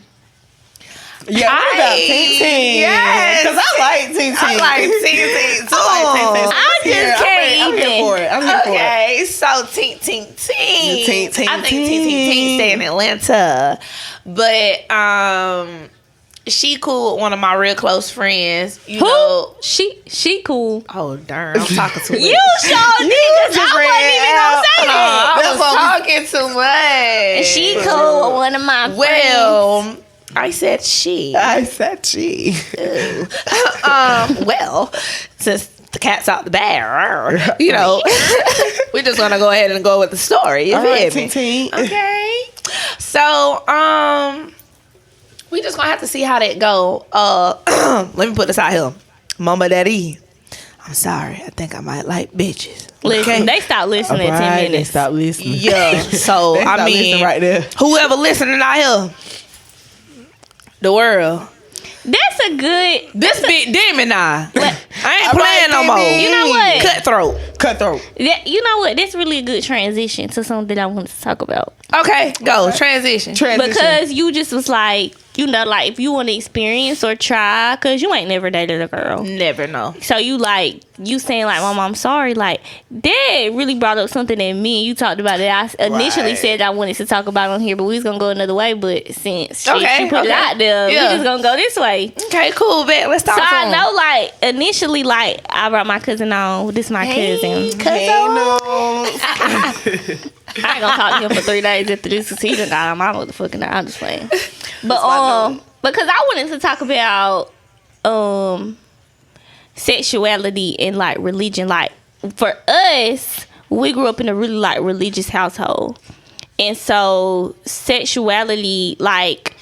Speaker 3: Yeah, what about Tink Tink?
Speaker 2: Yes.
Speaker 3: Because I like Tink Tink.
Speaker 2: I like Tink Tink.
Speaker 1: I just can't
Speaker 3: I'm here for it.
Speaker 2: Okay, so Tink Tink Tink.
Speaker 3: Tink Tink
Speaker 2: I think Tink Tink Tink stay in Atlanta, but she cool with one of my real close friends. You know,
Speaker 1: she cool.
Speaker 2: Oh darn, I'm talking too much.
Speaker 1: You sure did, 'cause I wasn't even gonna say that.
Speaker 2: I was talking too much.
Speaker 1: And she cool with one of my friends.
Speaker 2: Well, I said she. Well, since the cat's out the bag, you know, we're just gonna go ahead and go with the story. You feel me?
Speaker 3: Tink.
Speaker 2: Okay. So, we just gonna have to see how that go. Let me put this out here, Mama Daddy. I'm sorry. I think I might like bitches.
Speaker 1: Listen, they stopped listening at 10
Speaker 3: They
Speaker 1: minutes.
Speaker 3: stopped listening.
Speaker 2: Yeah. So
Speaker 3: They
Speaker 2: I
Speaker 3: stopped
Speaker 2: mean,
Speaker 3: listening right there.
Speaker 2: whoever listening out here, the world.
Speaker 1: That's a good.
Speaker 2: This big Deme and I ain't playing
Speaker 3: right,
Speaker 2: no more.
Speaker 3: Deme.
Speaker 1: You know what?
Speaker 3: Cutthroat.
Speaker 1: You know what? That's really a good transition to something I wanted to talk about.
Speaker 2: Okay, go transition.
Speaker 1: Because you just was like, you know, like if you want to experience or try, because you ain't never dated a girl.
Speaker 2: Never know.
Speaker 1: So you like, you saying like, Mom, I'm sorry. Like, Dad really brought up something that me and you talked about it. I initially said I wanted to talk about on here, but we was going to go another way. But since she put it out there, we just going to go this way.
Speaker 2: Okay, cool, bet. Let's talk.
Speaker 1: So I know, like, initially, like, I brought my cousin on. This my cousin. I ain't gonna talk to him for 3 days after this because he done got on my motherfucking eye. I'm just playing. But because I wanted to talk about sexuality and like religion. Like for us, we grew up in a really like religious household, and so sexuality, like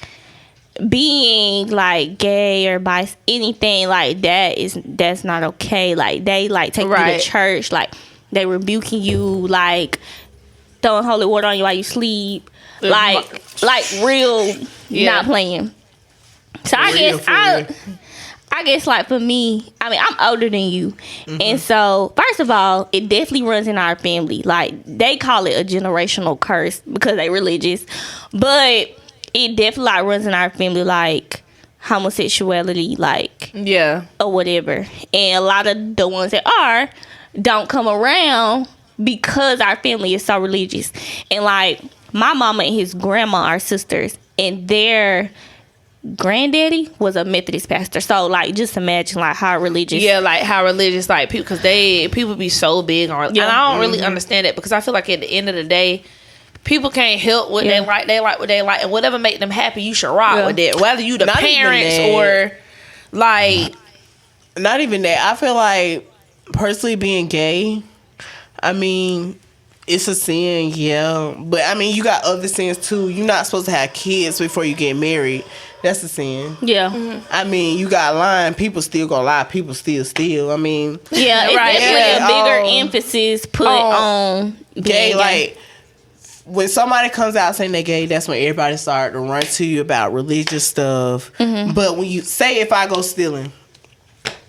Speaker 1: being like gay or bi, anything like that's not okay. Like they like take you to church, like they rebuking you, like throwing holy water on you while you sleep, like real, not playing. So I guess like for me, I mean I'm older than you, and so first of all, it definitely runs in our family. Like they call it a generational curse because they religious, but it definitely like runs in our family, like homosexuality, like or whatever. And a lot of the ones that don't come around because our family is so religious. And like my mama and his grandma are sisters, and their granddaddy was a Methodist pastor. So like just imagine like how religious
Speaker 2: like people, because people be so big on and I don't really understand it, because I feel like at the end of the day people can't help what they like what they like, and whatever make them happy you should rock with it, whether you the
Speaker 3: not
Speaker 2: parents or like
Speaker 3: not even that. I feel like personally being gay, I mean, it's a sin, but I mean, you got other sins too. You're not supposed to have kids before you get married. That's a sin. I mean, you got lying. People still gonna lie. People still steal. I mean,
Speaker 1: it's definitely a bigger emphasis put on
Speaker 3: gay. Like when somebody comes out saying they're gay, that's when everybody start to run to you about religious stuff. But when you say, if I go stealing,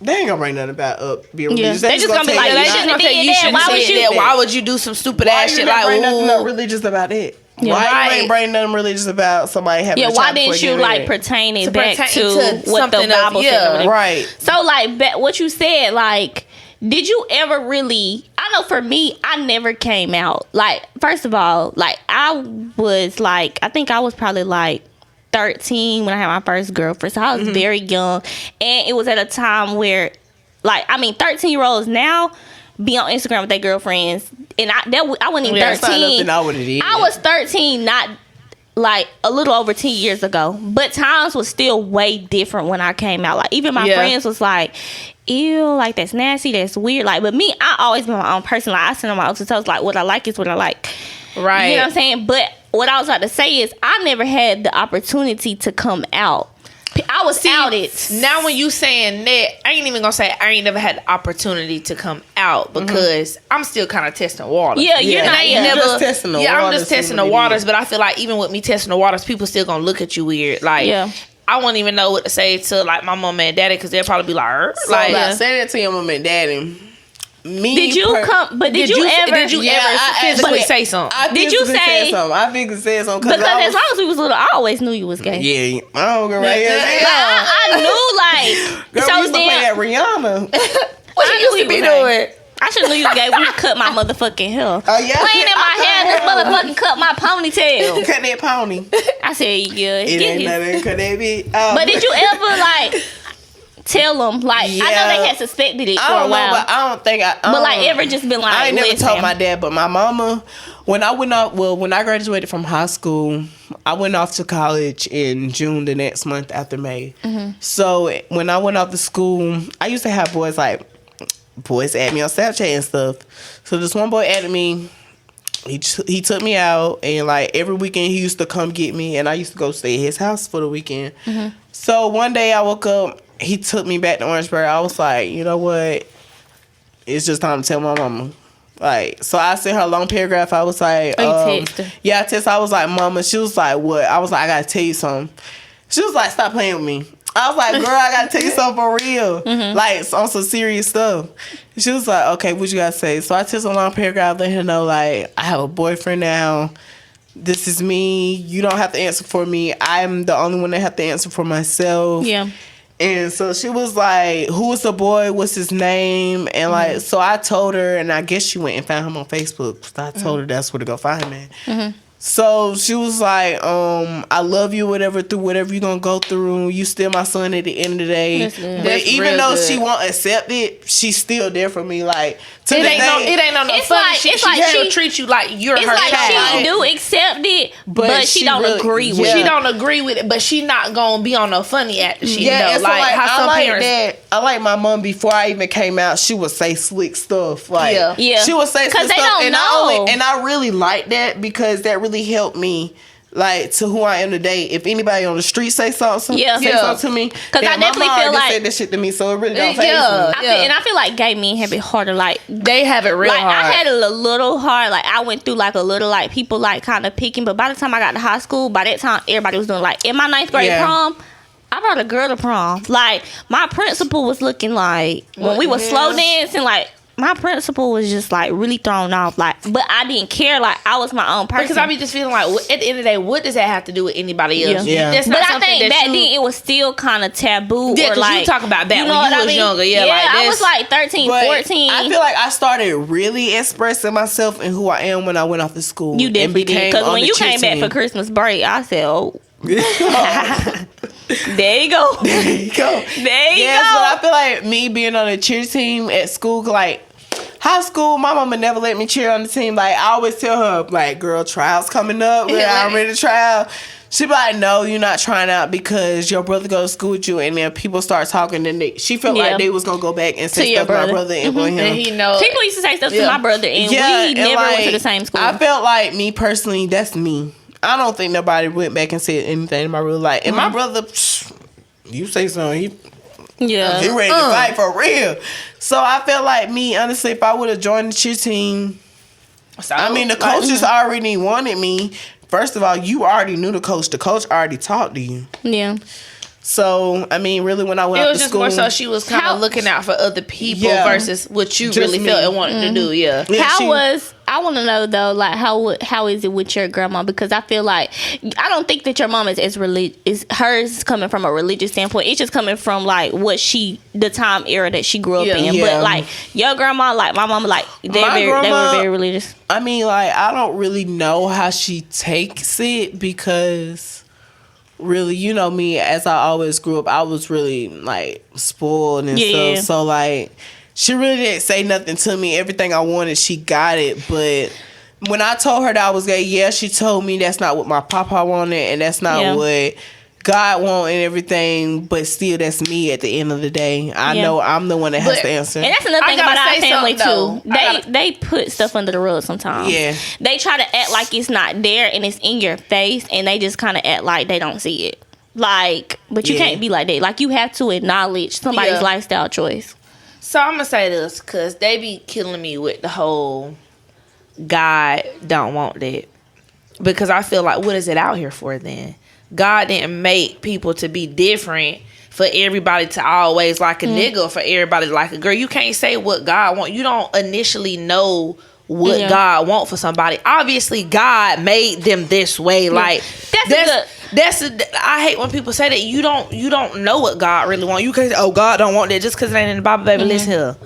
Speaker 3: they ain't gonna bring nothing about being religious.
Speaker 1: They just gonna be like, you shouldn't have did that. Why would you?
Speaker 2: Why would you do some stupid ass shit like?
Speaker 3: Bring nothing up religious about it.
Speaker 1: Yeah.
Speaker 3: Why you ain't bring nothing religious about somebody having a child?
Speaker 1: Why didn't you like pertain it back to what the
Speaker 2: something
Speaker 1: Bible said?
Speaker 3: Right.
Speaker 1: So like what you said, like, did you ever really? I know for me, I never came out. Like, first of all, like I was like, I think I was probably like 13 when I had my first girlfriend. So I was very young, and it was at a time where, like, I mean, 13-year-olds now be on Instagram with their girlfriends, and I wasn't even 13. I was 13, not like a little over 10 years ago, but times was still way different when I came out. Like, even my friends was like, ew, like, that's nasty, that's weird. Like, but me, I always been my own person. Like, I sit on my own toes, like, what I like is what I like.
Speaker 2: Right.
Speaker 1: You know what I'm saying? But what I was about to say is, I never had the opportunity to come out. I was outed.
Speaker 2: Now when you saying that, I ain't even gonna say I ain't never had the opportunity to come out, because I'm still kind of testing waters.
Speaker 1: Yeah, you're not.
Speaker 3: I'm just testing the waters.
Speaker 2: I'm just testing the waters, but I feel like even with me testing the waters, people still gonna look at you weird. Like, I wouldn't even know what to say to like my mom and daddy, because they'll probably be like,
Speaker 3: so like, say that to your mom and daddy.
Speaker 1: Did you ever
Speaker 2: physically say something?
Speaker 1: Did you say something?
Speaker 3: I physically said something
Speaker 1: because as long as we was little, I always knew you was gay.
Speaker 3: Yeah, I don't go right here.
Speaker 1: I knew, like,
Speaker 3: girl,
Speaker 1: so
Speaker 3: we used to play at Rihanna.
Speaker 1: What you used to be doing? I should have knew you was gay. We cut my motherfucking hair.
Speaker 3: Oh yeah,
Speaker 1: playing in my hair. This motherfucking cut my ponytail.
Speaker 3: Cut that pony.
Speaker 1: I said, yeah.
Speaker 3: It ain't nothing. Cut that bitch.
Speaker 1: But did you ever like tell them, like, I know they had suspected it for a while,
Speaker 3: but I don't think
Speaker 1: but like ever just been like,
Speaker 3: I ain't never told my dad, but my mama, when I graduated from high school, I went off to college in June the next month after May. So when I went off to school, I used to have boys add me on Snapchat and stuff. So this one boy added me. He took me out, and like every weekend he used to come get me, and I used to go stay at his house for the weekend. So one day I woke up, he took me back to Orangeburg. I was like, you know what? It's just time to tell my mama. Like, so I sent her a long paragraph. I was like, yeah, I texted. I was like, mama. She was like, what? I was like, I gotta tell you something. She was like, stop playing with me. I was like, girl, I gotta tell you something for real. Like, on some serious stuff. She was like, okay, what you gotta say? So I took a long paragraph, let her know, like, I have a boyfriend now. This is me. You don't have to answer for me. I'm the only one that have to answer for myself.
Speaker 1: Yeah.
Speaker 3: And so she was like, who is the boy? What's his name? And like, so I told her, and I guess she went and found him on Facebook. So I told her that's where to go find him at. So she was like, I love you, whatever, through whatever you're going to go through. You still my son at the end of the day. But even though she won't accept it, she's still there for me. Like,
Speaker 2: it ain't no funny shit. She treat you like you're her child.
Speaker 1: She do accept it, but she don't really agree with it.
Speaker 2: She don't agree with it, but she not going to be on no funny acting shit.
Speaker 3: Yeah,
Speaker 2: though. Like how some parents.
Speaker 3: That. I like my mom before I even came out, she would say slick stuff. Like, she would say slick stuff.
Speaker 1: Don't know.
Speaker 3: And I really like that, because that really helped me, like, to who I am today. If anybody on the street say something to me,
Speaker 1: because I definitely feel like
Speaker 3: said that shit to me, so it really don't faze me.
Speaker 1: And I feel like gay men have it harder. Like,
Speaker 2: they have it real hard.
Speaker 1: I had it a little hard. Like, I went through like a little, like, people like kind of picking. But by the time I got to high school, by that time everybody was doing, like, in my 9th grade prom, I brought a girl to prom. Like, my principal was looking like, when we were slow dancing, like, my principal was just like really thrown off. Like, but I didn't care. Like, I was my own person.
Speaker 2: Because I be just feeling like, at the end of the day, what does that have to do with anybody else? That's not
Speaker 1: but I think back then it was still kind of taboo.
Speaker 2: Yeah,
Speaker 1: or like,
Speaker 2: you talk about that
Speaker 1: you know
Speaker 2: when you was
Speaker 1: I mean?
Speaker 2: younger. Yeah,
Speaker 1: like
Speaker 2: I
Speaker 1: was like 13, 14.
Speaker 3: I feel like I started really expressing myself and who I am when I went off to school.
Speaker 1: You definitely did. Because when you came back for Christmas break, I said, oh. There you go.
Speaker 3: There you go.
Speaker 1: There you go.
Speaker 3: But I feel like me being on a cheer team at school, like, high school, my mama never let me cheer on the team. Like, I always tell her, like, girl, trials coming up. I'm ready to try out. She be like, no, you're not trying out because your brother go to school with you. And then people start talking. And she felt like they was going to go back and say stuff to my brother and him.
Speaker 2: And he know.
Speaker 1: People used to say stuff to my brother. And we never went to the same school.
Speaker 3: I felt like, me personally, that's me. I don't think nobody went back and said anything in my real life. And my brother, you say something, he ready to fight for real. So I felt like me, honestly, if I would have joined the cheer team, So, I mean, the coaches already wanted me. First of all, you already knew the coach. The coach already talked to you.
Speaker 1: Yeah.
Speaker 3: So, I mean, really, when I went out to school,
Speaker 2: it was just more so she was kind of looking out for other people versus what you really felt and wanted to do. Yeah.
Speaker 1: I want to know though, like how is it with your grandma? Because I feel like I don't think that your mom is as religious. Hers is coming from a religious standpoint. It's just coming from like the time era that she grew up in.
Speaker 3: Yeah.
Speaker 1: But like your grandma, like my mama, like they were very religious.
Speaker 3: I mean, like I don't really know how she takes it because. Really, you know me, as I always grew up, I was really like spoiled and stuff. So like she really didn't say nothing to me. Everything I wanted, she got it. But when I told her that I was gay, she told me that's not what my papa wanted and that's not what God wanted and everything. But still, that's me at the end of the day. I know I'm the one that has to answer.
Speaker 1: And that's another thing about our family too. They put stuff under the rug sometimes.
Speaker 3: Yeah.
Speaker 1: They try to act like it's not there and it's in your face, and they just kind of act like they don't see it. Like, but you can't be like that. Like, you have to acknowledge somebody's lifestyle choice.
Speaker 2: So I'm gonna say this because they be killing me with the whole God don't want that, because I feel like what is it out here for then? God didn't make people to be different for everybody to always like a nigga, for everybody to like a girl. You can't say what God want. You don't initially know what God want for somebody. Obviously, God made them this way. Like I hate when people say that. You don't know what God really want. You can't say, oh, God don't want that just because it ain't in the Bible, baby. Listen here.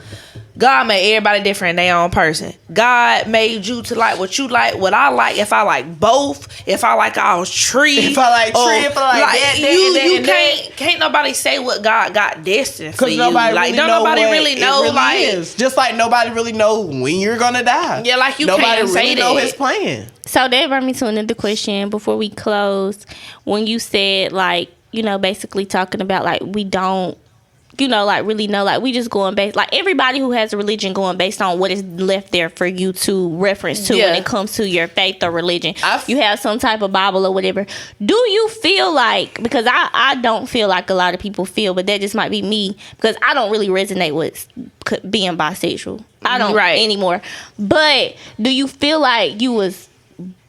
Speaker 2: God made everybody different in their own person. God made you to like what you like, what I like. If I like both, if I like all tree,
Speaker 3: if I like tree, if I like that,
Speaker 2: you can't nobody say what God got destined for you.
Speaker 3: Nobody
Speaker 2: like
Speaker 3: really
Speaker 2: don't nobody really know.
Speaker 3: Really
Speaker 2: like
Speaker 3: is. Just like nobody really know when you're gonna die.
Speaker 2: Yeah, like
Speaker 3: nobody
Speaker 2: can't
Speaker 3: really
Speaker 2: say
Speaker 3: know
Speaker 2: that.
Speaker 3: his plan.
Speaker 1: So that brought me to another question before we close. When you said like, you know, basically talking about like we don't, you know, like really know, like we just going based, like everybody who has a religion going based on what is left there for you to reference to when it comes to your faith or religion. You have some type of Bible or whatever. Do you feel like, because I don't feel like a lot of people feel, but that just might be me, because I don't really resonate with being bisexual. I don't anymore. But do you feel like you was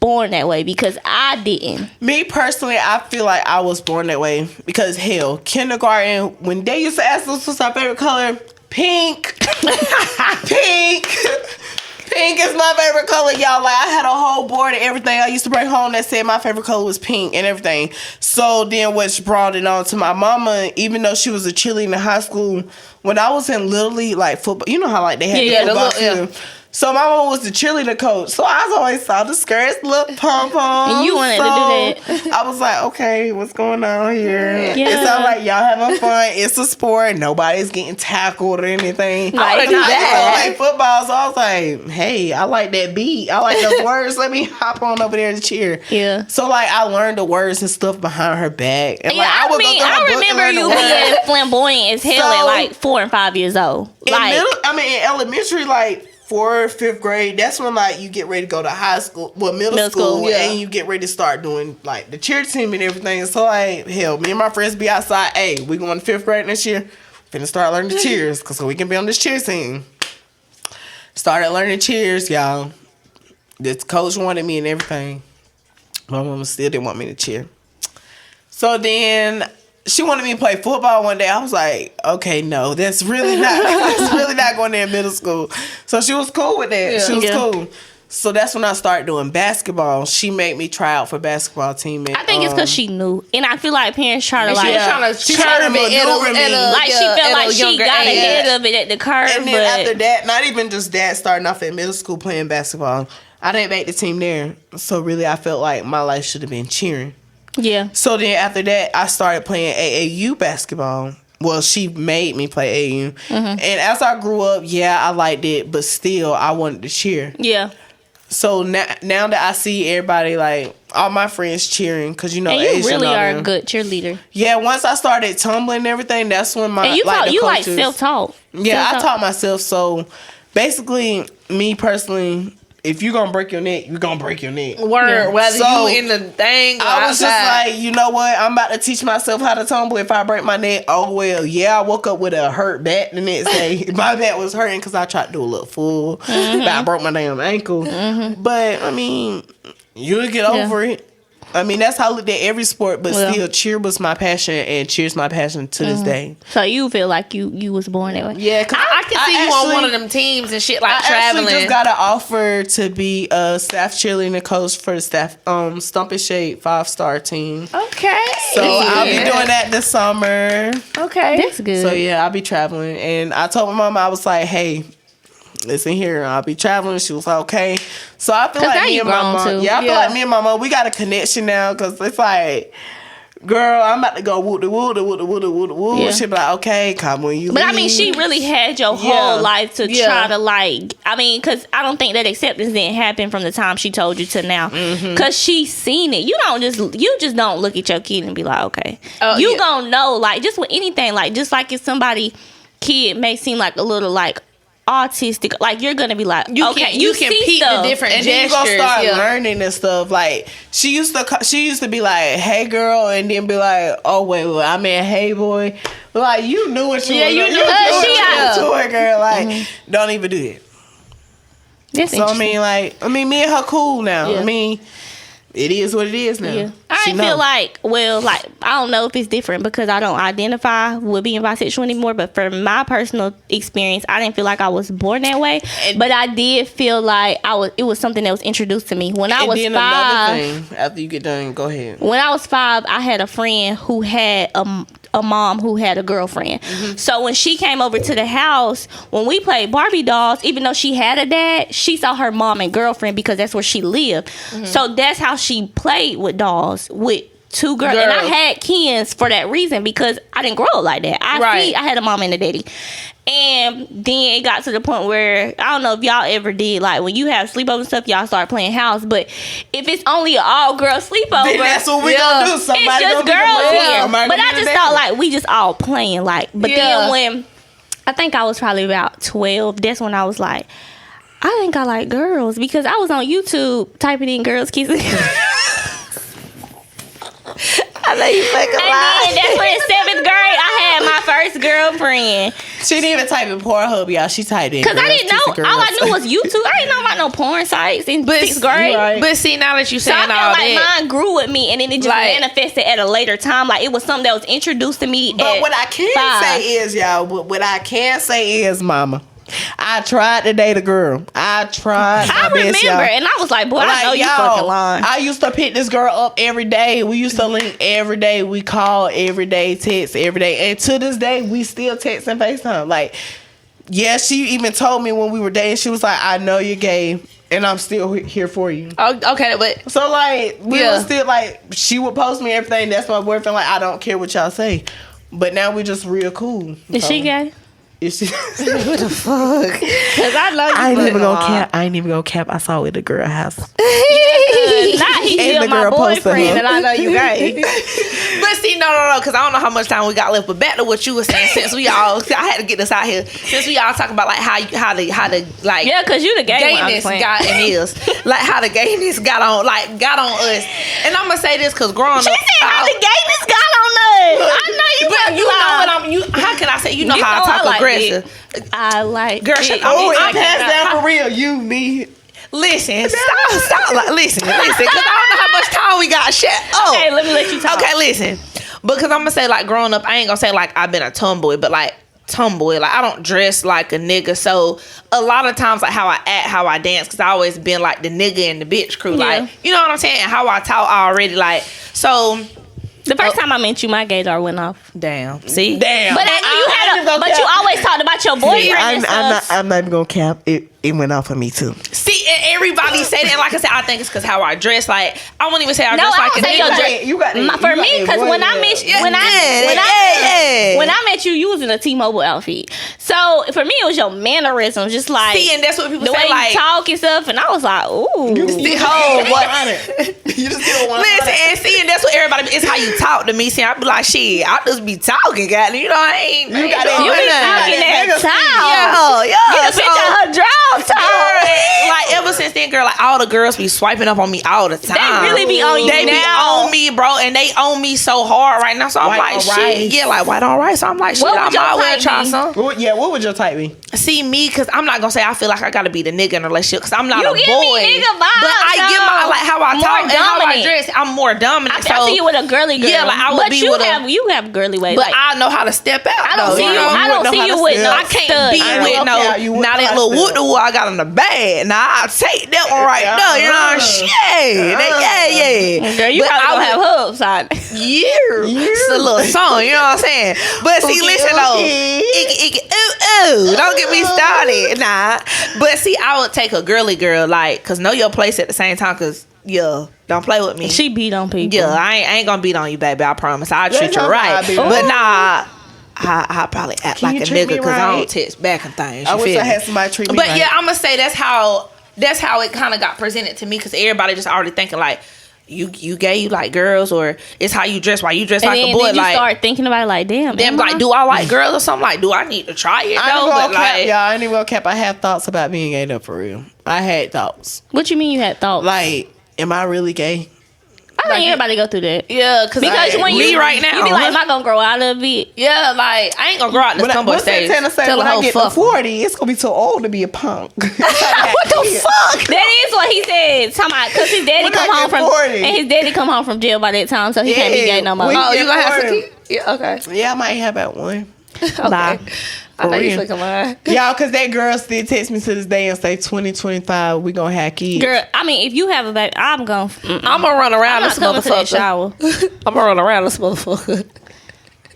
Speaker 1: born that way? Because I didn't.
Speaker 3: Me personally, I feel like I was born that way because hell, kindergarten, when they used to ask us what's our favorite color, pink. Pink is my favorite color, y'all. Like I had a whole board and everything I used to bring home that said my favorite color was pink and everything. So then which brought it on to my mama, even though she was a cheerleader in high school, when I was in Little League, like football, you know how like they had the football team. So my mom was the cheerleader coach. So I always saw the skirts, little pom-poms.
Speaker 1: And you wanted to do that.
Speaker 3: I was like, okay, what's going on here?
Speaker 1: Yeah.
Speaker 3: It sounds like y'all having fun. It's a sport. Nobody's getting tackled or anything.
Speaker 1: Like,
Speaker 3: I play football. So I was like, hey, I like that beat. I like those words. Let me hop on over there to cheer.
Speaker 1: Yeah.
Speaker 3: So like I learned the words and stuff behind her back. And
Speaker 1: yeah,
Speaker 3: like
Speaker 1: I remember you being flamboyant as hell at like 4 and 5 years old.
Speaker 3: In elementary, like 4th, 5th grade, that's when like you get ready to go to high school, middle school, and you get ready to start doing like the cheer team and everything. So like hell, me and my friends be outside. Hey, we going to 5th grade next year. Finna start learning the cheers so we can be on this cheer team. Started learning cheers, y'all. This coach wanted me and everything. My mama still didn't want me to cheer. So then she wanted me to play football one day. I was like, okay, no, that's really not going there in middle school. So she was cool with that. She was cool. So that's when I started doing basketball. She made me try out for basketball team.
Speaker 1: I think it's because she knew, and I feel like parents try to like
Speaker 3: she tried to maneuver me.
Speaker 1: Like she felt like she got ahead of it at the curve.
Speaker 3: And then after that, not even just that, starting off at middle school playing basketball, I didn't make the team there. So really, I felt like my life should have been cheering.
Speaker 1: Yeah.
Speaker 3: So then after that, I started playing AAU basketball. Well, she made me play AAU. Mm-hmm. And as I grew up, I liked it, but still, I wanted to cheer.
Speaker 1: Yeah.
Speaker 3: So now that I see everybody, like, all my friends cheering, because, you know,
Speaker 1: and you
Speaker 3: Asian
Speaker 1: really are a good cheerleader.
Speaker 3: Yeah, once I started tumbling and everything, that's when my,
Speaker 1: and you like self-taught.
Speaker 3: Yeah, I taught myself. So basically, me personally, if you gonna break your neck, you gonna break your neck.
Speaker 2: Word, whether
Speaker 3: So,
Speaker 2: you in the thing or
Speaker 3: I was just
Speaker 2: outside.
Speaker 3: like, you know what? I'm about to teach myself how to tumble. If I break my neck, oh well. Yeah, I woke up with a hurt back the next day. My back was hurting because I tried to do a little full. But I broke my damn ankle. But I mean, you'll get over it. I mean, that's how I looked at every sport, but still, cheer was my passion, and cheer's my passion to this day.
Speaker 1: So you feel like you was born that way?
Speaker 3: Yeah, because
Speaker 2: I can see you on one of them teams and shit, like
Speaker 3: I
Speaker 2: traveling.
Speaker 3: actually just got an offer to be a staff cheerleading coach for the staff Stump and Shade 5-star team.
Speaker 2: Okay.
Speaker 3: So I'll be doing that this summer.
Speaker 2: Okay.
Speaker 1: That's good.
Speaker 3: So yeah, I'll be traveling, and I told my mom, I was like, hey, listen here, I'll be traveling. She was like, okay. So I feel like me and my mom, I feel like me and my mom, we got a connection now, because it's like, girl, I'm about to go woo the woo the woo the woo the woo the woo.
Speaker 1: Yeah.
Speaker 3: She be like, okay, come when you
Speaker 1: But
Speaker 3: leave.
Speaker 1: I mean, she really had your whole life to try to like. I mean, because I don't think that acceptance didn't happen from the time she told you to now. Because she's seen it. You just don't look at your kid and be like, okay, you gonna know, like, just with anything, like, just like if somebody kid may seem like a little like autistic, like, you're gonna be like,
Speaker 2: you
Speaker 1: okay,
Speaker 2: can
Speaker 1: see
Speaker 2: peep
Speaker 1: stuff.
Speaker 2: the different
Speaker 3: and
Speaker 2: gestures.
Speaker 3: then you gonna start learning and stuff. Like she used to be like, "Hey girl," and then be like, "Oh wait, I meant hey boy." Like you knew what you were
Speaker 2: you knew
Speaker 3: what you were doing, girl. Like don't even do it.
Speaker 1: That's
Speaker 3: So I mean, me and her cool now.
Speaker 1: Yeah.
Speaker 3: I mean, it is what it is now.
Speaker 1: Yeah. I didn't feel like, I don't know if it's different because I don't identify with being bisexual anymore, but for my personal experience, I didn't feel like I was born that way. But I did feel like it was something that was introduced to me. When I was 5,
Speaker 3: another thing, after you get done, go ahead.
Speaker 1: When I was 5, I had a friend who had a mom who had a girlfriend. So when she came over to the house, when we played Barbie dolls, even though she had a dad, she saw her mom and girlfriend because that's where she lived. So that's how she played with dolls, with 2 girls. And I had kids for that reason because I didn't grow up like that. I had a mom and a daddy. And then it got to the point where, I don't know if y'all ever did, like, when you have sleepover and stuff, y'all start playing house. But if it's only an all-girl sleepover,
Speaker 3: then that's what we gonna do. Somebody
Speaker 1: it's just girls here. But I just thought, like, we just all playing, like. But then when, I think I was probably about 12, that's when I was like, I think I like girls. Because I was on YouTube typing in girls kissing.
Speaker 3: I know you fucking lie.
Speaker 1: And then that's when in 7th grade, I had my first girlfriend.
Speaker 3: She didn't even type in Pornhub, y'all. She typed in.
Speaker 1: Because I didn't know. All I knew was YouTube. I didn't know about no porn sites in 6th grade.
Speaker 3: Right.
Speaker 2: But see, now that you saying
Speaker 1: So I feel
Speaker 2: all
Speaker 1: like
Speaker 2: that,
Speaker 1: mine grew with me, and then it just manifested at a later time. Like, it was something that was introduced to me.
Speaker 3: But what I can say is, y'all, what I can say is, mama, I tried to date a girl. I tried.
Speaker 1: I remember, and I was like, boy, I know you fucking lying.
Speaker 3: I used to pick this girl up every day. We used to link every day. We call every day, text every day. And to this day, we still text and FaceTime. Like, yeah, she even told me when we were dating, she was like, I know you're gay, and I'm still here for you.
Speaker 2: Oh, okay, but
Speaker 3: So, like, we were still, like, she would post me everything. That's my boyfriend. Like, I don't care what y'all say. But now we just real cool.
Speaker 1: Is she gay?
Speaker 3: Is she?
Speaker 2: what the fuck? Because I know you.
Speaker 3: I ain't even gonna cap. I saw it at the girl house.
Speaker 1: Not he
Speaker 3: And
Speaker 1: still
Speaker 3: the
Speaker 1: my
Speaker 3: girl posted
Speaker 1: boyfriend,
Speaker 3: her.
Speaker 1: and I know you gay.
Speaker 2: But see, no, because I don't know how much time we got left. But back to what you were saying, since we all, I had to get this out here. Since we all talking about like how the like
Speaker 1: Yeah, because you the gay
Speaker 2: gayness
Speaker 1: one.
Speaker 2: got in is like how the gayness got on us. And I'm gonna say this because growing up,
Speaker 1: She said how the gayness got on us. I know you.
Speaker 2: but you know what how can I say? You know how I talk
Speaker 1: like
Speaker 2: aggressive.
Speaker 1: I like
Speaker 2: Girl,
Speaker 1: it.
Speaker 2: shut
Speaker 3: I'm past that for real. You, me.
Speaker 2: Listen, stop. Like, listen, because I don't know how much time we got. Shut up.
Speaker 1: Okay, let me let you talk.
Speaker 2: Okay, listen. Because I'm gonna say like growing up, I ain't gonna say like I've been a tomboy, but like tomboy, like I don't dress like a nigga. So a lot of times, like how I act, how I dance, because I always been like the nigga and the bitch crew. Like, you know what I'm saying? How I talk already. Like, so.
Speaker 1: The first time I met you, my gaydar went off.
Speaker 2: Damn. See?
Speaker 3: Damn.
Speaker 1: But I knew you had but you always talked about your boyfriend and stuff.
Speaker 3: I'm not even gonna cap. It went off for me too.
Speaker 2: See, and everybody say that. Like I said, I think it's because how I dress. Like, I won't even say I dress like a
Speaker 1: say your
Speaker 2: nigga.
Speaker 1: dress.
Speaker 3: You got
Speaker 1: For me, because when I met you, when I met you, you was in a T-Mobile outfit. So for me, it was your mannerisms, just like
Speaker 2: See, and that's what people
Speaker 1: the
Speaker 2: say.
Speaker 1: way
Speaker 2: Like,
Speaker 1: you talk and stuff. And I was like, ooh,
Speaker 3: You still
Speaker 2: Oh,
Speaker 3: what? You just
Speaker 2: Listen, and see, and that's what everybody. It's how you talk to me. See, I be like, shit, I just be talking, God. You know, I ain't. You got
Speaker 1: You be talking that talk.
Speaker 2: Yeah.
Speaker 1: Get a picture of her draws talk.
Speaker 2: Like ever since then, girl, like all the girls be swiping up on me all the time.
Speaker 1: They really be on you
Speaker 2: They be
Speaker 1: now.
Speaker 2: on me, bro, and they on me so hard right now. So I'm
Speaker 3: White
Speaker 2: like,
Speaker 3: on
Speaker 2: shit,
Speaker 3: rice.
Speaker 2: yeah, like white on rice. So I'm like, shit,
Speaker 1: What
Speaker 2: I
Speaker 1: would your
Speaker 2: might well
Speaker 1: type
Speaker 2: try
Speaker 1: be?
Speaker 2: some.
Speaker 3: What would your type be?
Speaker 2: See me, cause I'm not gonna say I feel like I gotta be the nigga in a relationship, cause I'm not
Speaker 1: You
Speaker 2: a
Speaker 1: give
Speaker 2: boy.
Speaker 1: me nigga vibes,
Speaker 2: but I give my like how I
Speaker 1: More
Speaker 2: talk and how I
Speaker 1: dominant.
Speaker 2: dress. I'm more dominant.
Speaker 1: I see you with a girly girl.
Speaker 2: Yeah, like I would
Speaker 1: but
Speaker 2: be
Speaker 1: you
Speaker 2: with a-
Speaker 1: have you have girly ways.
Speaker 2: But
Speaker 1: like,
Speaker 2: I know how to step out.
Speaker 1: I don't
Speaker 2: though,
Speaker 1: see you.
Speaker 2: know?
Speaker 1: I don't see you with no.
Speaker 2: I can't
Speaker 1: stud.
Speaker 2: be with no
Speaker 3: you
Speaker 2: now that
Speaker 3: wouldn't
Speaker 2: little
Speaker 3: know
Speaker 2: wood
Speaker 3: how to
Speaker 2: the I got in the bag. Now I'll take that one right there. You know, shit. Yeah.
Speaker 1: Girl, you
Speaker 2: But
Speaker 1: probably
Speaker 2: I
Speaker 1: gonna
Speaker 2: would-
Speaker 1: have hooves on.
Speaker 2: It's a little song, you know what I'm saying? But see, listen though, don't get me started, nah. But see, I would take a girly girl, like, cause know your place at the same time, cause yeah, don't play with me.
Speaker 1: She beat on people.
Speaker 2: Yeah, I ain't gonna beat on you, baby. I promise. I'll treat you
Speaker 3: how
Speaker 2: right.
Speaker 3: I be.
Speaker 2: But nah, I probably act
Speaker 3: Can
Speaker 2: like
Speaker 3: you
Speaker 2: a
Speaker 3: treat
Speaker 2: nigga
Speaker 3: me
Speaker 2: because I
Speaker 3: right?
Speaker 2: don't text back and things.
Speaker 3: I
Speaker 2: you
Speaker 3: wish
Speaker 2: feel
Speaker 3: I
Speaker 2: me?
Speaker 3: had somebody treat me
Speaker 2: But
Speaker 3: right.
Speaker 2: yeah, I'm gonna say that's how it kind of got presented to me because everybody just already thinking like you gay, you like girls, or it's how you dress. Why you dress
Speaker 1: And
Speaker 2: like
Speaker 1: then,
Speaker 2: a boy?
Speaker 1: then you
Speaker 2: Like
Speaker 1: start thinking about it like, damn.
Speaker 2: them,
Speaker 1: am
Speaker 2: like,
Speaker 1: I?
Speaker 2: do I like girls or something? Like, do I need to try it?
Speaker 3: I
Speaker 2: No,
Speaker 3: ain't
Speaker 2: but
Speaker 3: gonna cap,
Speaker 2: like,
Speaker 3: y'all. I ain't even gonna cap. I have thoughts about being gay though, for real. I had thoughts.
Speaker 1: What you mean you had thoughts?
Speaker 3: Like, am I really gay?
Speaker 1: I think everybody go through that.
Speaker 2: yeah,
Speaker 1: Because when
Speaker 2: me
Speaker 1: you
Speaker 2: right now,
Speaker 1: you be like, am I gonna grow out of it?
Speaker 2: yeah, like I ain't gonna grow out this tomboy
Speaker 3: What's that
Speaker 2: stage.
Speaker 3: trying to say?
Speaker 2: Tell
Speaker 3: When
Speaker 2: a
Speaker 3: I
Speaker 2: hoe
Speaker 3: get to
Speaker 2: fuck 'em.
Speaker 3: 40, it's gonna be too old to be a punk.
Speaker 2: What the fuck?
Speaker 1: That is what he said. Talking about because his daddy
Speaker 3: When
Speaker 1: come
Speaker 3: I
Speaker 1: home
Speaker 3: get
Speaker 1: from
Speaker 3: 40.
Speaker 1: and his daddy come home from jail by that time, so he can't be
Speaker 3: Yeah,
Speaker 1: gay no more.
Speaker 3: we-
Speaker 2: Oh, you gonna have some
Speaker 3: 40.
Speaker 2: kids? Yeah, okay.
Speaker 3: Yeah, I might have that one.
Speaker 1: Bye.
Speaker 2: I know you
Speaker 3: real.
Speaker 2: fucking lying.
Speaker 3: Y'all, cause that girl still text me to this day and say 2025 we gonna have kids.
Speaker 1: Girl, I mean, if you have a baby, I'm gonna.
Speaker 2: I'm gonna run around
Speaker 1: I'm
Speaker 2: this
Speaker 1: not coming to that
Speaker 2: motherfucker.
Speaker 1: shower.
Speaker 2: I'm gonna run around this motherfucker.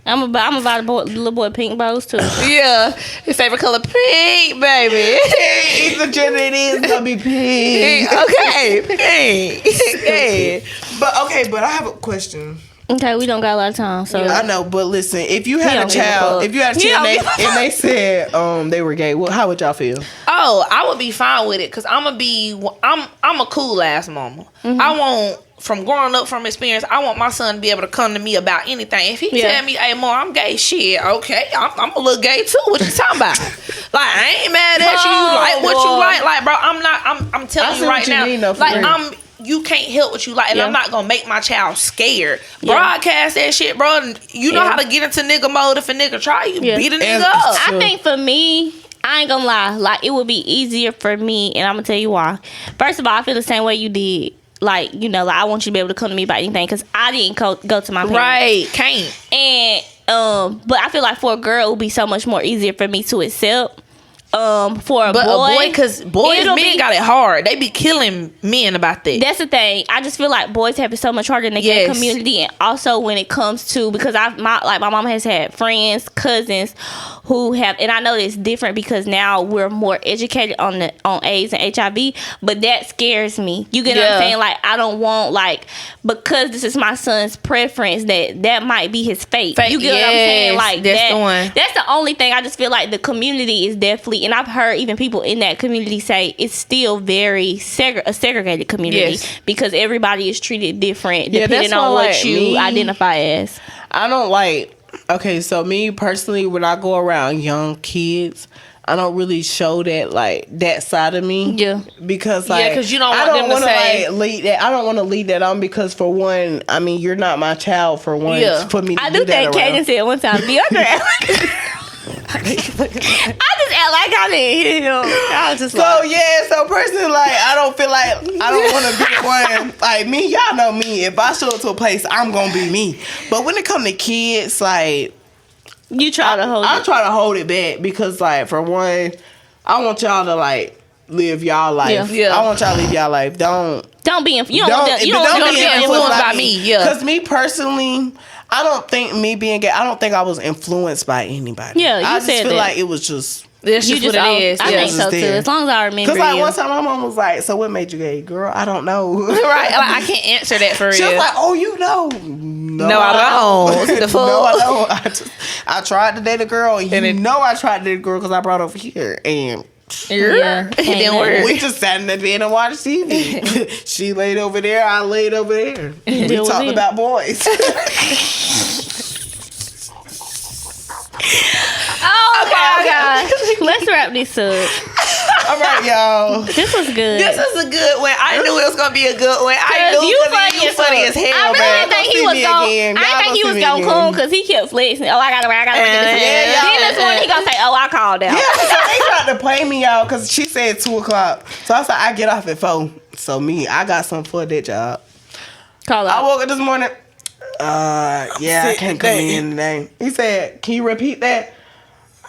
Speaker 1: I'm about the little boy pink bows too.
Speaker 2: Yeah, his favorite color pink, baby.
Speaker 3: Either gender it is gonna be pink.
Speaker 2: Okay, pink.
Speaker 3: But I have a question.
Speaker 1: Okay, we don't got a lot of time, so
Speaker 3: I know, but listen, if you
Speaker 1: He
Speaker 3: had
Speaker 1: don't
Speaker 3: a
Speaker 1: give a
Speaker 3: child,
Speaker 1: fuck.
Speaker 3: if you had a
Speaker 1: He
Speaker 3: child
Speaker 1: don't
Speaker 3: and
Speaker 1: give a
Speaker 3: and they said they were gay, how would y'all feel?
Speaker 2: Oh, I would be fine with it because I'm a cool ass mama.
Speaker 1: Mm-hmm.
Speaker 2: I want from growing up from experience. I want my son to be able to come to me about anything. If he
Speaker 1: Yeah.
Speaker 2: tell me, "Hey, Mom, I'm gay," shit, okay, I'm a little gay too. What you talking about? Like I ain't mad at you. You like what you like, like bro. I'm telling
Speaker 3: I see
Speaker 2: you right
Speaker 3: what you
Speaker 2: now.
Speaker 3: mean, though, for
Speaker 2: like
Speaker 3: real.
Speaker 2: You can't help what you like, and
Speaker 1: Yeah.
Speaker 2: I'm not gonna make my child scared.
Speaker 1: Yeah.
Speaker 2: Broadcast that shit, bro. And you know
Speaker 1: Yeah.
Speaker 2: how to get into nigga mode. If a nigga try, you
Speaker 1: Yeah.
Speaker 2: beat a nigga
Speaker 3: And-
Speaker 2: up.
Speaker 1: I think for me, I ain't gonna lie, like it would be easier for me, and I'm gonna tell you why. First of all, I feel the same way you did. Like, you know, like I want you to be able to come to me about anything because I didn't go to my parents.
Speaker 2: Right? Can't.
Speaker 1: And but I feel like for a girl it would be so much more easier for me to accept. For a
Speaker 2: But
Speaker 1: boy,
Speaker 2: because boys,
Speaker 1: it'll
Speaker 2: men
Speaker 1: be-
Speaker 2: got it hard. They be killing men about that.
Speaker 1: That's the thing. I just feel like boys have it so much harder in the gay
Speaker 2: Yes.
Speaker 1: community, and also when it comes to because my mom has had friends, cousins who have, and I know it's different because now we're more educated on AIDS and HIV, but that scares me. You get what
Speaker 2: Yeah.
Speaker 1: I'm saying? Like I don't want because this is my son's preference that might be his fate.
Speaker 2: Fate,
Speaker 1: You get what I'm saying?
Speaker 2: yes,
Speaker 1: Like
Speaker 2: that's
Speaker 1: that,
Speaker 2: the one.
Speaker 1: That's the only thing. I just feel like the community is definitely, and I've heard even people in that community say it's still very a segregated community
Speaker 2: Yes.
Speaker 1: because everybody is treated different
Speaker 3: Yeah,
Speaker 1: depending
Speaker 3: that's
Speaker 1: on
Speaker 3: why,
Speaker 1: what
Speaker 3: like,
Speaker 1: you
Speaker 3: me-
Speaker 1: identify as.
Speaker 3: I don't like. Okay, so me personally, when I go around young kids, I don't really show that side of me.
Speaker 1: Yeah.
Speaker 3: Because
Speaker 2: Yeah, 'cause you don't
Speaker 3: I
Speaker 2: want them to
Speaker 3: wanna,
Speaker 2: say-
Speaker 3: lead that. I don't want to lead that on because for one, I mean, you're not my child. For one,
Speaker 2: Yeah.
Speaker 3: for me to
Speaker 1: I
Speaker 3: do
Speaker 1: do
Speaker 3: that
Speaker 1: think
Speaker 3: around.
Speaker 1: Kaden said one time, be under I just act like I didn't hear him. I was just
Speaker 3: So
Speaker 1: like,
Speaker 3: yeah, so personally, like I don't feel like I don't want to be the one like me. Y'all know me. If I show up to a place, I'm gonna be me. But when it come to kids, like
Speaker 1: you try to hold
Speaker 3: I
Speaker 1: it.
Speaker 3: try to hold it back because, like, for one, I want y'all to like live y'all life.
Speaker 2: Yeah.
Speaker 3: I want y'all to live y'all life. Don't
Speaker 1: You don't want them to
Speaker 2: be
Speaker 1: be
Speaker 2: influenced by me, yeah.
Speaker 3: Because me personally, I don't think me being gay. I don't think I was influenced by anybody.
Speaker 1: Yeah, you
Speaker 3: I just
Speaker 1: said
Speaker 3: feel
Speaker 1: that.
Speaker 3: like it was just.
Speaker 2: That's just what it is.
Speaker 1: I
Speaker 2: Yeah.
Speaker 1: think so too.
Speaker 3: there.
Speaker 1: As long as I remember
Speaker 3: Because like
Speaker 1: you.
Speaker 3: one time my mom was like, "So what made you gay, girl?" I don't know.
Speaker 2: Right? Like, I can't answer that for real.
Speaker 3: She was like, "Oh, you know."
Speaker 2: No, I don't. The fuck?
Speaker 3: No, I don't. I tried to date a girl. And you
Speaker 2: And it-
Speaker 3: know I tried to date a girl because I brought her over here. And
Speaker 1: Yeah,
Speaker 2: It didn't work.
Speaker 3: We just sat in the bed and watched TV. She laid over there, I laid over there. We
Speaker 1: Deal with
Speaker 3: talked
Speaker 1: it.
Speaker 3: about boys.
Speaker 1: Oh my god. Let's wrap this up.
Speaker 3: All right, y'all.
Speaker 1: This was good.
Speaker 2: This is a good one. I knew it was gonna be a good one. I
Speaker 1: Cause
Speaker 2: knew
Speaker 1: you
Speaker 2: it was gonna be funny as hell,
Speaker 1: I really
Speaker 2: man.
Speaker 1: didn't think he
Speaker 3: Don't
Speaker 1: was
Speaker 3: see me
Speaker 1: going.
Speaker 3: again.
Speaker 1: I
Speaker 3: Y'all
Speaker 1: didn't think he
Speaker 3: don't
Speaker 1: was
Speaker 3: see me
Speaker 1: going
Speaker 3: again.
Speaker 1: cool because he kept flexing. Oh, I gotta break this.
Speaker 3: Yeah,
Speaker 1: Then this morning he gonna say, "Oh, I called out."
Speaker 3: Yeah, so they tried to play me, y'all, because she said 2 o'clock. So I said, I get off at 4. So I got something for that job.
Speaker 1: Call
Speaker 3: I
Speaker 1: out.
Speaker 3: woke up this morning. Yeah, I can't come in today. He said, can you repeat that?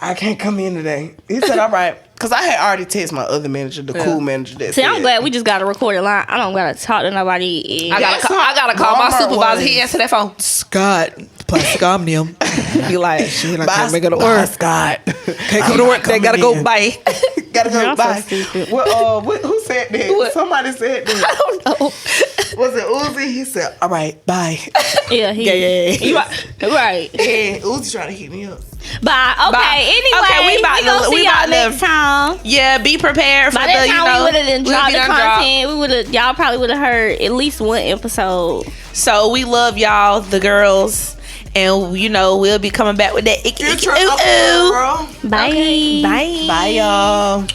Speaker 3: I can't come in today. He said, all right. Because I had already texted my other manager, the cool manager. That
Speaker 1: See,
Speaker 3: said,
Speaker 1: I'm glad we just got a recorded line. I don't gotta talk to nobody.
Speaker 2: I
Speaker 3: That's
Speaker 2: gotta
Speaker 3: how
Speaker 2: call my
Speaker 3: Walmart
Speaker 2: supervisor.
Speaker 3: was.
Speaker 2: He answered that phone.
Speaker 4: Scott, plastic omnium. Be like, shit, I can't make it to
Speaker 3: Bye,
Speaker 4: work.
Speaker 3: Scott.
Speaker 4: Can't come to work. They gotta go. Bye.
Speaker 3: Gotta go.
Speaker 1: Y'all so
Speaker 3: Bye.
Speaker 1: stupid.
Speaker 3: Who said that?
Speaker 2: What?
Speaker 3: Somebody said that.
Speaker 2: I don't know.
Speaker 3: Was it Uzi? He said, all right, bye.
Speaker 1: Yeah, he.
Speaker 4: Yeah.
Speaker 1: You right.
Speaker 3: Yeah, Uzi trying to hit me up.
Speaker 1: Bye. Okay.
Speaker 2: Bye.
Speaker 1: Anyway,
Speaker 2: Okay, we about
Speaker 1: gonna
Speaker 2: to-
Speaker 1: see
Speaker 2: we
Speaker 1: y'all
Speaker 2: about to-
Speaker 1: next time.
Speaker 2: Yeah, be prepared for
Speaker 1: By
Speaker 2: the,
Speaker 1: that
Speaker 2: you
Speaker 1: time,
Speaker 2: know.
Speaker 1: we would have
Speaker 2: we'll
Speaker 1: dropped
Speaker 2: be
Speaker 1: the
Speaker 2: done dropped.
Speaker 1: content. We would have. Y'all probably would have heard at least one episode.
Speaker 2: So we love y'all, the girls. And, you know, we'll be coming back with that icky, icky, ooh, ooh.
Speaker 3: Girl.
Speaker 1: Bye.
Speaker 2: Bye.
Speaker 3: Bye, y'all.